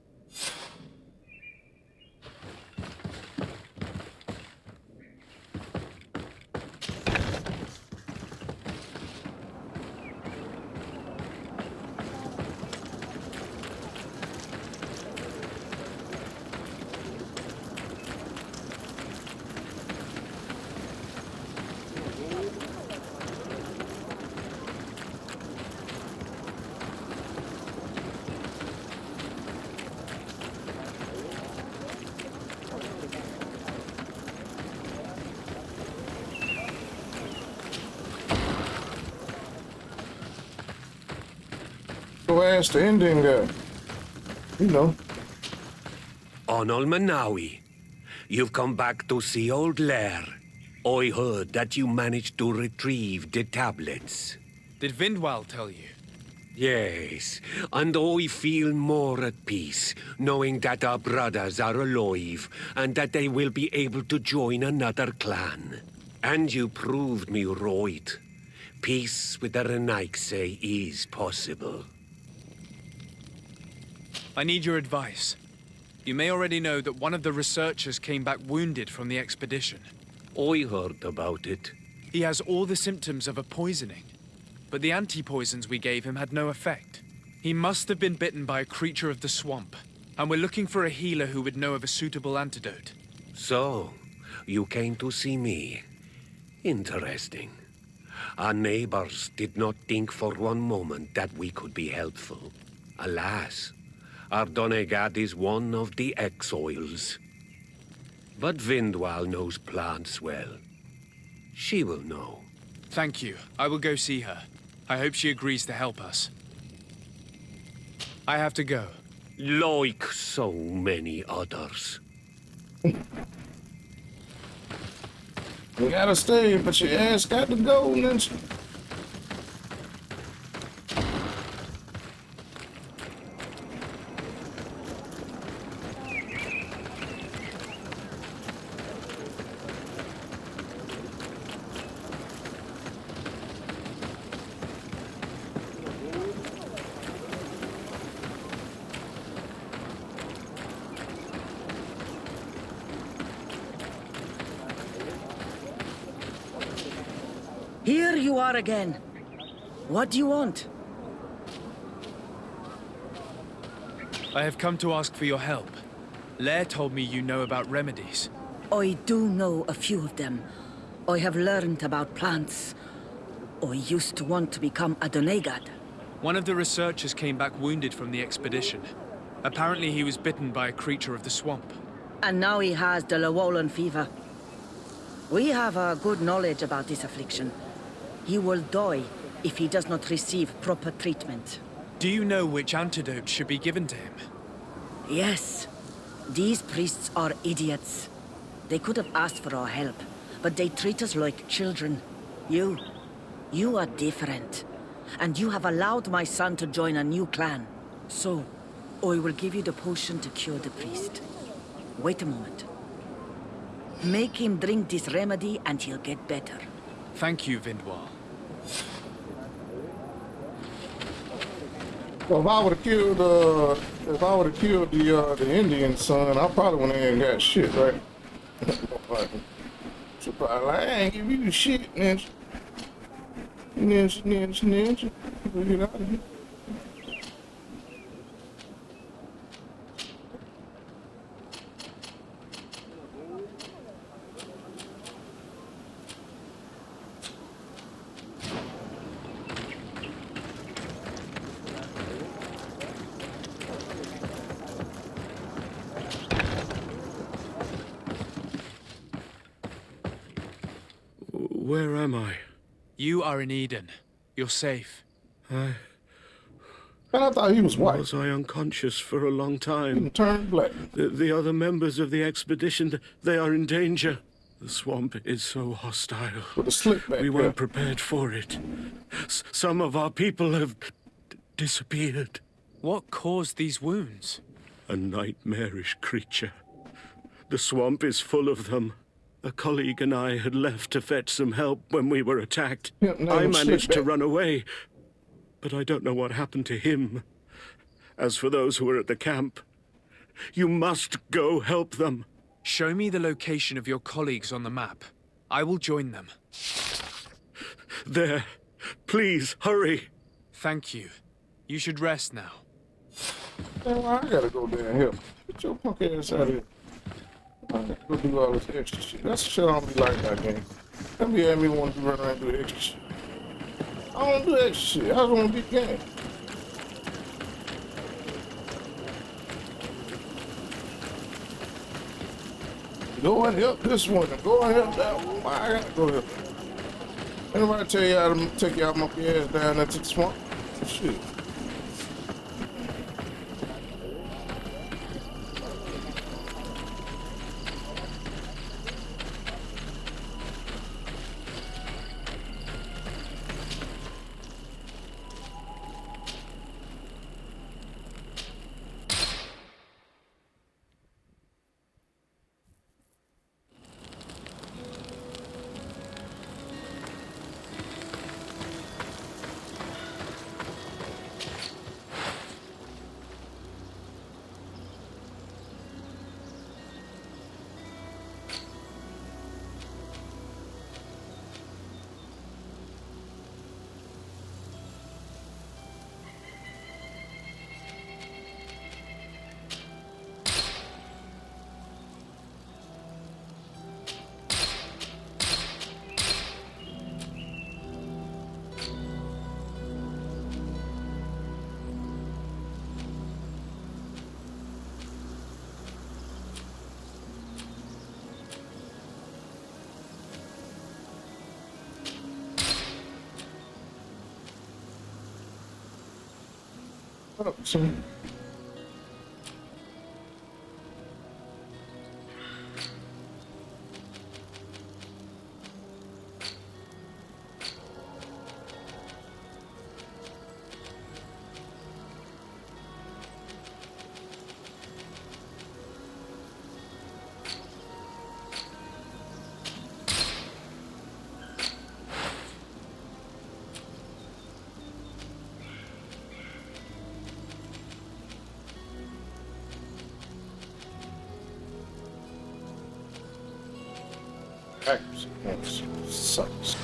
Go ask the Indian guy. You know. Onol Manawi, you've come back to see old Lair. I heard that you managed to retrieve the tablets. Did Vindwal tell you? Yes, and I feel more at peace, knowing that our brothers are alive, and that they will be able to join another clan. And you proved me right. Peace with the d.Higgs is possible. I need your advice. You may already know that one of the researchers came back wounded from the expedition. I heard about it. He has all the symptoms of a poisoning, but the anti-poisons we gave him had no effect. He must have been bitten by a creature of the swamp, and we're looking for a healer who would know of a suitable antidote. So, you came to see me. Interesting. Our neighbors did not think for one moment that we could be helpful. Alas, our d.Higgs is one of the exiles. But Vindwal knows plants well. She will know. Thank you. I will go see her. I hope she agrees to help us. I have to go. Like so many others. You gotta stay, but your ass got to go, Ninja. Here you are again. What do you want? I have come to ask for your help. Lair told me you know about remedies. I do know a few of them. I have learned about plants. I used to want to become a d.Higgs. One of the researchers came back wounded from the expedition. Apparently he was bitten by a creature of the swamp. And now he has the Llewellyn fever. We have a good knowledge about this affliction. He will die if he does not receive proper treatment. Do you know which antidote should be given to him? Yes. These priests are idiots. They could have asked for our help, but they treat us like children. You are different. And you have allowed my son to join a new clan. So, I will give you the potion to cure the priest. Wait a moment. Make him drink this remedy and he'll get better. Thank you, Vindwal. So if I would have killed the Indian son, I probably wouldn't have got shit, right? So probably like, I ain't give you shit, ninja. Ninja. Get out of here. Where am I? You are in Eden. You're safe. And I thought he was white. Was I unconscious for a long time? He turned black. The other members of the expedition, they are in danger. The swamp is so hostile. With a slick back. We weren't prepared for it. Some of our people have disappeared. What caused these wounds? A nightmarish creature. The swamp is full of them. A colleague and I had left to fetch some help when we were attacked. I managed to run away, but I don't know what happened to him. As for those who are at the camp, you must go help them. Show me the location of your colleagues on the map. I will join them. There. Please, hurry. Thank you. You should rest now. Man, I gotta go down here. Get your punk ass out of here. I gotta go do all this extra shit. That's the shit I don't be like that game. Don't be having me want to run around and do extra shit. I don't do extra shit. I just want to beat the game. Go and help this one. Go and help that one. I gotta go help. Anybody tell you how to take y'all monkey ass down into the swamp? Shit. up to? Sucks.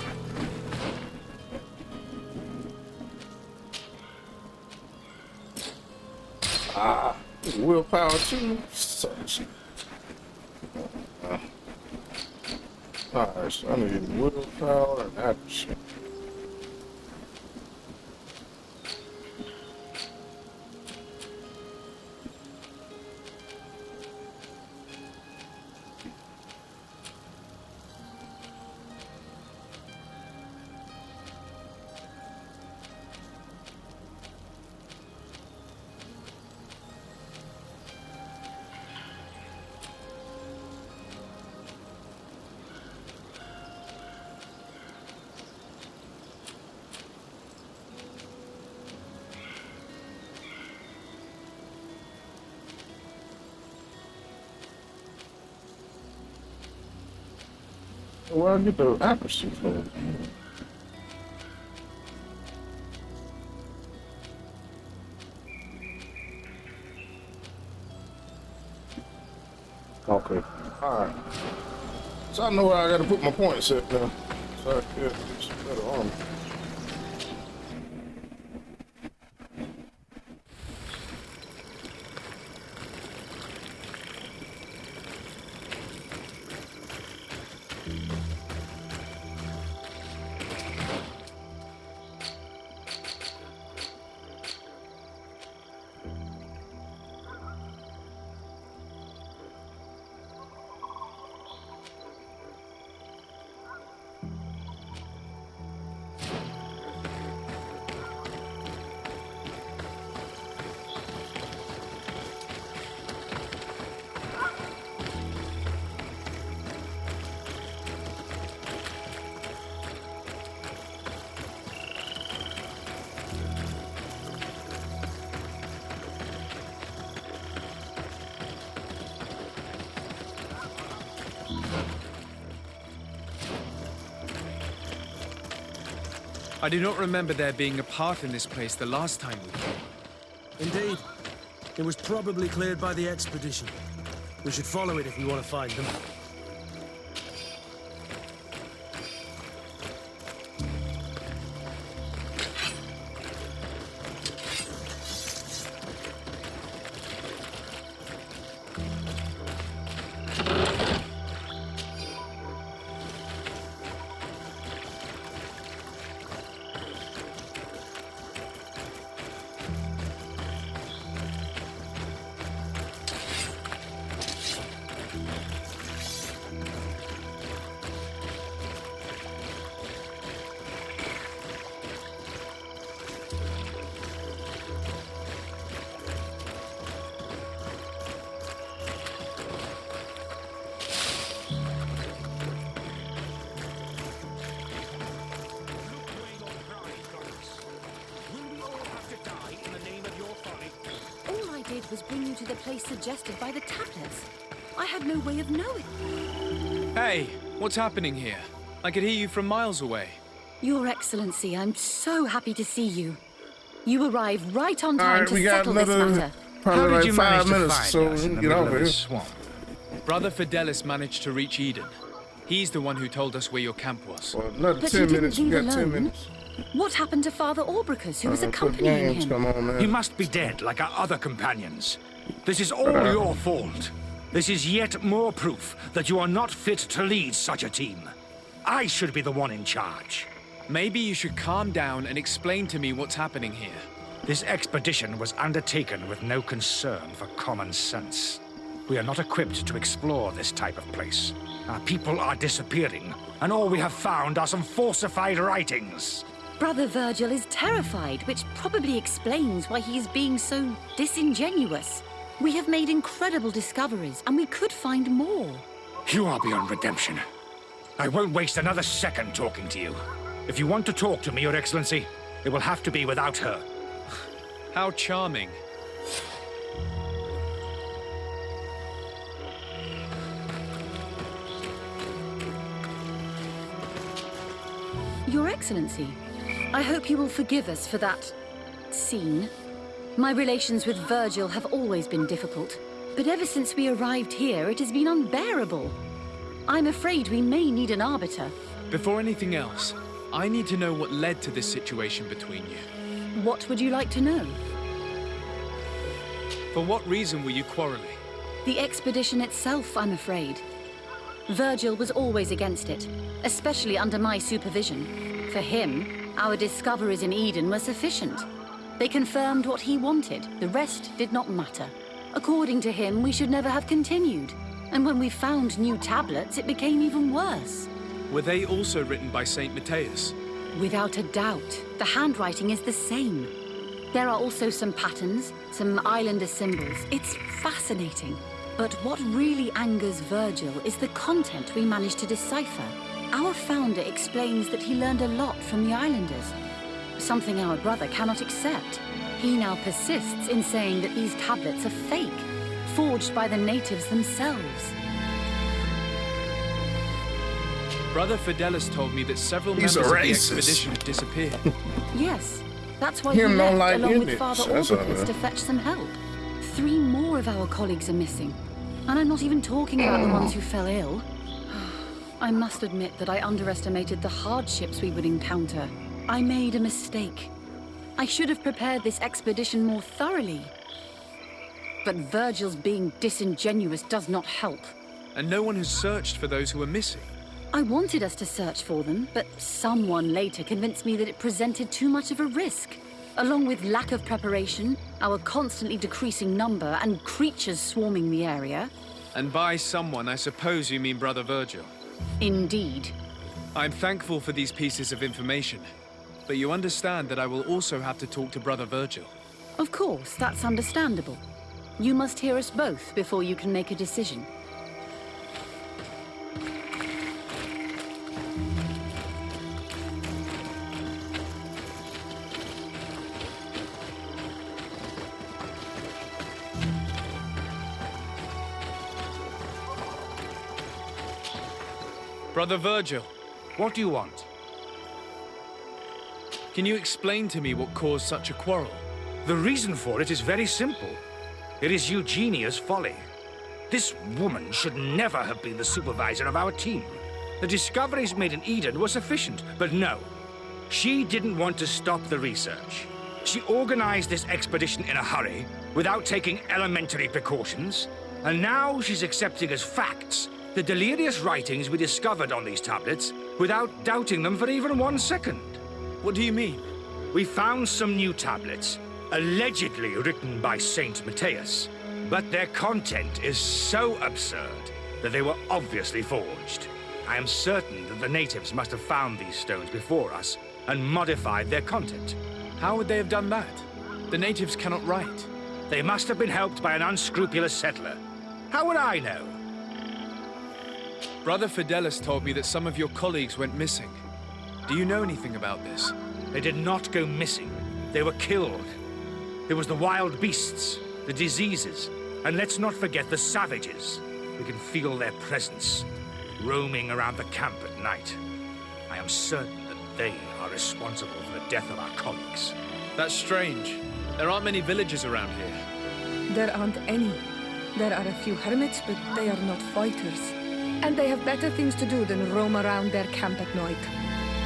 Willpower too sucks. Alright, so I need willpower and accuracy. Where I get the accuracy from? Okay. Alright. So I know where I gotta put my points at now. So I can get some better armor. I do not remember there being a path in this place the last time we came. Indeed. It was probably cleared by the expedition. We should follow it if we want to find them. Was bring you to the place suggested by the tablets. I had no way of knowing. Hey, what's happening here? I could hear you from miles away. Your Excellency, I'm so happy to see you. You arrived right on time to settle this matter. How did you manage to find so us in the get middle over of here. this swamp? Brother Fidelis managed to reach Eden. He's the one who told us where your camp was. Well, another But 10 he didn't minutes. You leave got 10 alone. minutes. What happened to Father Orbricus, who was Put accompanying games, him? come on, man. He must be dead, like our other companions. This is all your fault. This is yet more proof that you are not fit to lead such a team. I should be the one in charge. Maybe you should calm down and explain to me what's happening here. This expedition was undertaken with no concern for common sense. We are not equipped to explore this type of place. Our people are disappearing, and all we have found are some falsified writings. Brother Virgil is terrified, which probably explains why he is being so disingenuous. We have made incredible discoveries, and we could find more. You are beyond redemption. I won't waste another second talking to you. If you want to talk to me, Your Excellency, it will have to be without her. How charming. Your Excellency, I hope you will forgive us for that scene. My relations with Virgil have always been difficult, but ever since we arrived here, it has been unbearable. I'm afraid we may need an arbiter. Before anything else, I need to know what led to this situation between you. What would you like to know? For what reason were you quarreling? The expedition itself, I'm afraid. Virgil was always against it, especially under my supervision. For him, our discoveries in Eden were sufficient. They confirmed what he wanted. The rest did not matter. According to him, we should never have continued. And when we found new tablets, it became even worse. Were they also written by Saint Matthias? Without a doubt. The handwriting is the same. There are also some patterns, some islander symbols. It's fascinating. But what really angers Virgil is the content we managed to decipher. Our founder explains that he learned a lot from the islanders, something our brother cannot accept. He now persists in saying that these tablets are fake, forged by the natives themselves. Brother Fidelis told me that several members of the expedition had disappeared. Yes, that's why he Him left don't like along with Indians, Father that's all, Orpheus man. to fetch some help. 3 more of our colleagues are missing. And I'm not even talking about the ones who fell ill. I must admit that I underestimated the hardships we would encounter. I made a mistake. I should have prepared this expedition more thoroughly. But Virgil's being disingenuous does not help. And no one has searched for those who are missing. I wanted us to search for them, but someone later convinced me that it presented too much of a risk. Along with lack of preparation, our constantly decreasing number, and creatures swarming the area. And by someone, I suppose you mean Brother Virgil. Indeed. I'm thankful for these pieces of information, but you understand that I will also have to talk to Brother Virgil. Of course, that's understandable. You must hear us both before you can make a decision. Brother Virgil, What do you want? can you explain to me what caused such a quarrel? The reason for it is very simple. It is Eugenia's folly. This woman should never have been the supervisor of our team. The discoveries made in Eden were sufficient, but no. She didn't want to stop the research. She organized this expedition in a hurry, without taking elementary precautions, and now she's accepting as facts the delirious writings we discovered on these tablets, without doubting them for even 1 second. What do you mean? We found some new tablets, allegedly written by Saint Matthias, but their content is so absurd that they were obviously forged. I am certain that the natives must have found these stones before us and modified their content. How would they have done that? The natives cannot write. They must have been helped by an unscrupulous settler. How would I know? Brother Fidelis told me that some of your colleagues went missing. Do you know anything about this? They did not go missing. They were killed. There was the wild beasts, the diseases, and let's not forget the savages. We can feel their presence, roaming around the camp at night. I am certain that they are responsible for the death of our colleagues. That's strange. There aren't many villages around here. There aren't any. There are a few hermits, but they are not fighters. And they have better things to do than roam around their camp at night.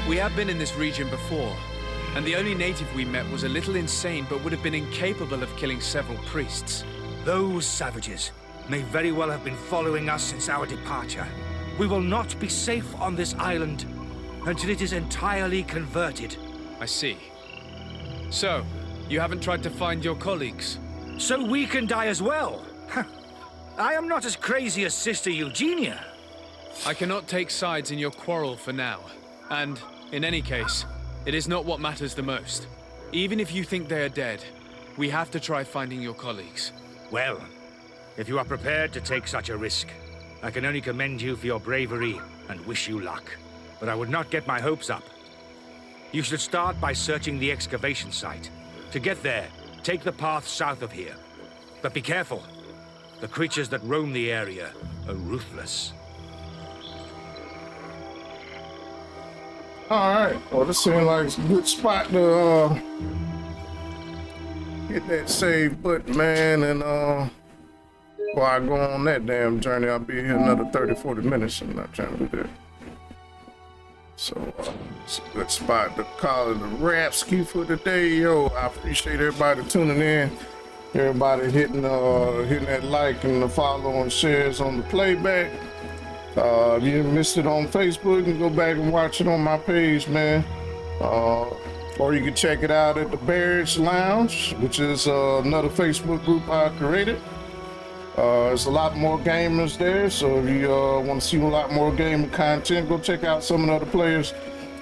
We have been in this region before, and the only native we met was a little insane but would have been incapable of killing several priests. Those savages may very well have been following us since our departure. We will not be safe on this island until it is entirely converted. I see. So, you haven't tried to find your colleagues? So we can die as well. I am not as crazy as Sister Eugenia. I cannot take sides in your quarrel for now. And, in any case, It is not what matters the most. Even if you think they are dead, we have to try finding your colleagues. Well, if you are prepared to take such a risk, I can only commend you for your bravery and wish you luck. But I would not get my hopes up. You should start by searching the excavation site. To get there, take the path south of here. But be careful. The creatures that roam the area are ruthless. Alright, well, this seems like a good spot to hit that save button, man, and before I go on that damn journey, I'll be here another 30-40 minutes. I'm not trying to do that. So it's a good spot to call it a wrap ski for today, yo. I appreciate everybody tuning in, everybody hitting that like and the follow and shares on the playback. If you missed it on Facebook, you can go back and watch it on my page, man. Or you can check it out at the Barracks Lounge, which is another Facebook group I created. There's a lot more gamers there, so if you want to see a lot more gaming content, go check out some of the other players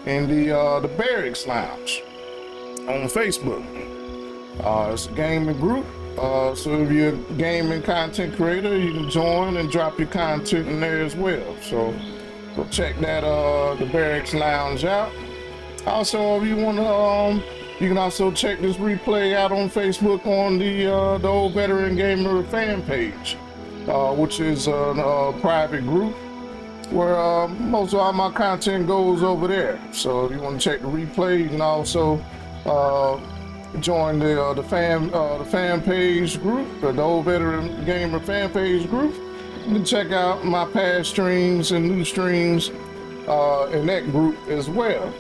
in the Barracks Lounge on Facebook. It's a gaming group, so if you're a gaming content creator, you can join and drop your content in there as well. So go check that the Barracks Lounge out. Also, if you want to, you can also check this replay out on Facebook on the Old Veteran Gamer fan page, which is a private group where most of all my content goes over there. So if you want to check the replay, you can also join the fan page group, the Old Veteran Gamer fan page group. You can check out my past streams and new streams in that group as well.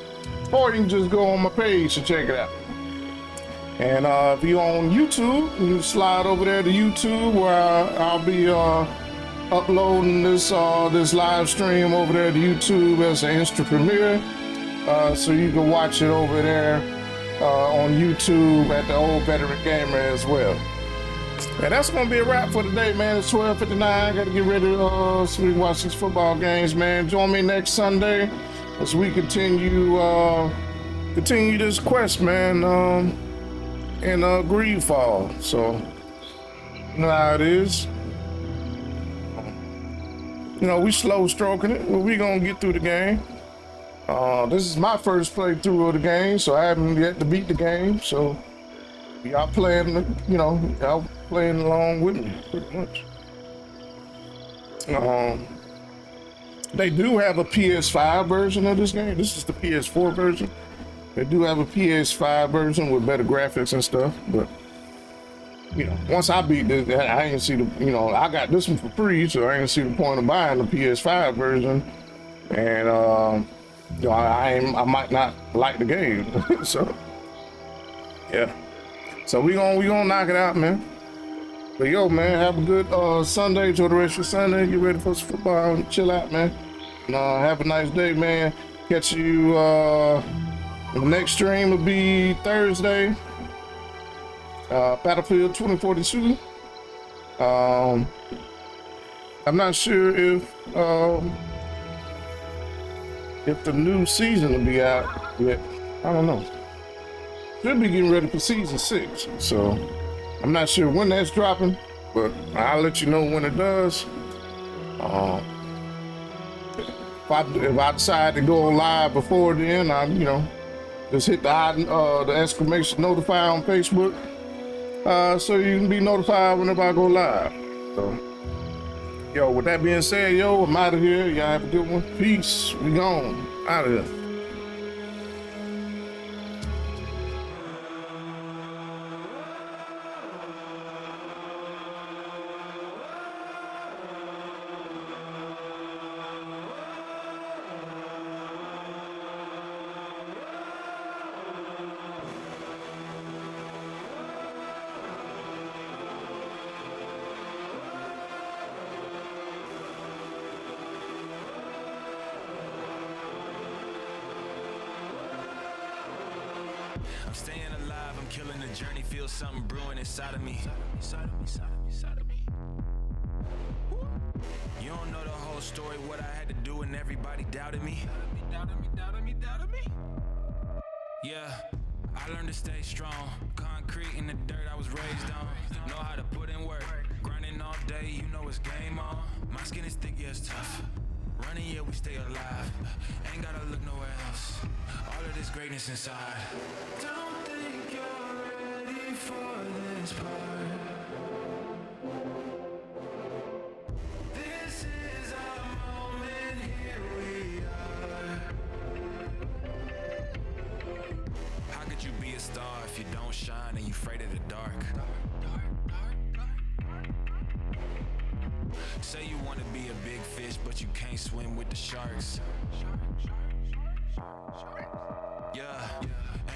Or you can just go on my page to check it out. And if you're on YouTube, you can slide over there to YouTube where I'll be uploading this live stream over there to YouTube as an instant premiere. So you can watch it over there on YouTube at the Old Veteran Gamer as well. And that's gonna be a wrap for today, man. It's 12:59. I gotta get ready to so we watch these football games, man. Join me next Sunday as we continue this quest, man, in GreedFall. So you know how it is. You know, we slow stroking it, but we gonna get through the game. This is my first playthrough of the game, so I haven't yet to beat the game. So y'all playing, y'all playing along with me pretty much. They do have a PS5 version of this game. This is the PS4 version. They do have a PS5 version with better graphics and stuff, but once I beat this, I ain't see the, I got this one for free, so I ain't see the point of buying the PS5 version. And I might not like the game, so yeah. So we gonna knock it out, man. But yo, man, have a good Sunday. Enjoy the rest of your Sunday. Get ready for some football and chill out, man. And have a nice day, man. Catch you. The next stream will be Thursday. Battlefield 2042. I'm not sure if the new season will be out yet. I don't know. Should be getting ready for season 6, so I'm not sure when that's dropping, but I'll let you know when it does. If I decide to go live before then, just hit the exclamation notify on Facebook, so you can be notified whenever I go live. So, yo, with that being said, yo, I'm out of here. Y'all have a good one. Peace. We gone. Out of here. I'm staying alive, I'm killing the journey, feel something brewing inside of me. You don't know the whole story, what I had to do and everybody doubted me. Yeah, I learned to stay strong. Concrete in the dirt I was raised on. Know how to put in work. Grinding all day, you know it's game on. My skin is thick, yeah, it's tough. Running, yeah, we stay alive. Ain't gotta look nowhere else. All of this greatness inside. Don't think you're ready for this part. This is our moment, here we are. How could you be a star if you don't shine and you afraid of the dark? Say you wanna be a big fish, but you can't swim with the sharks. Yeah,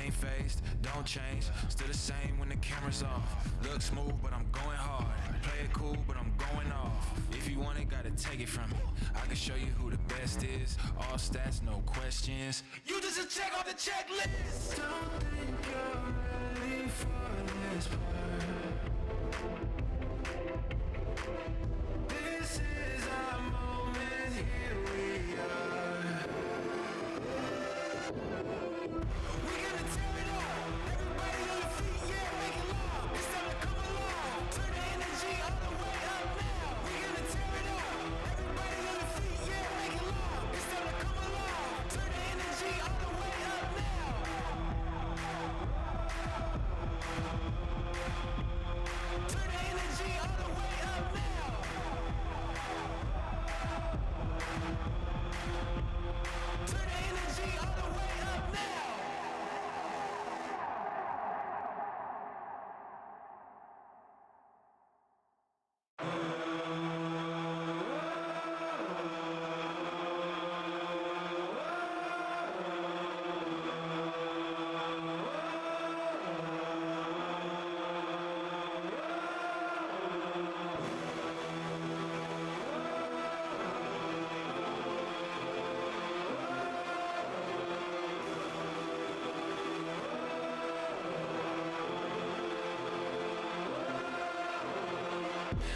ain't phased, don't change. Still the same when the camera's off. Look smooth, but I'm going hard. Play it cool, but I'm going off. If you want it, gotta take it from me. I can show you who the best is. All stats, no questions. You just a check off the checklist. Don't think you're ready for this part. This is our moment, here we are. We gonna tear it up. Everybody on your feet, yeah, make it loud. It's time to come alive. Turn the energy all the way up now. We gonna tear it up. Everybody on your feet, yeah, make it loud. It's time to come alive. Turn the energy all the way up now. Turn the energy all the way up now. Turn the energy all the way up now.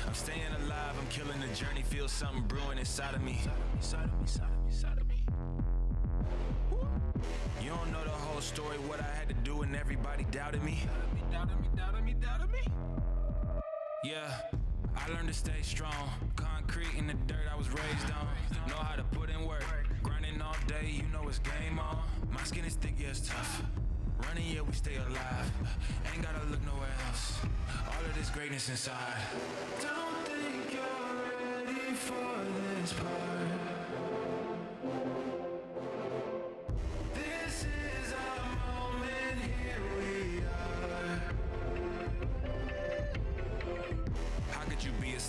I'm staying alive, I'm killing the journey. Feel something brewing inside of me. Inside of me. You don't know the whole story, what I had to do, and everybody doubted me. Doubted me. Yeah, I learned to stay strong. Concrete in the dirt I was raised on. Know how to put in work. Grinding all day, you know it's game on. My skin is thick, yeah, it's tough. Running, yeah, we stay alive. Ain't gotta look nowhere else. All of this greatness inside. Don't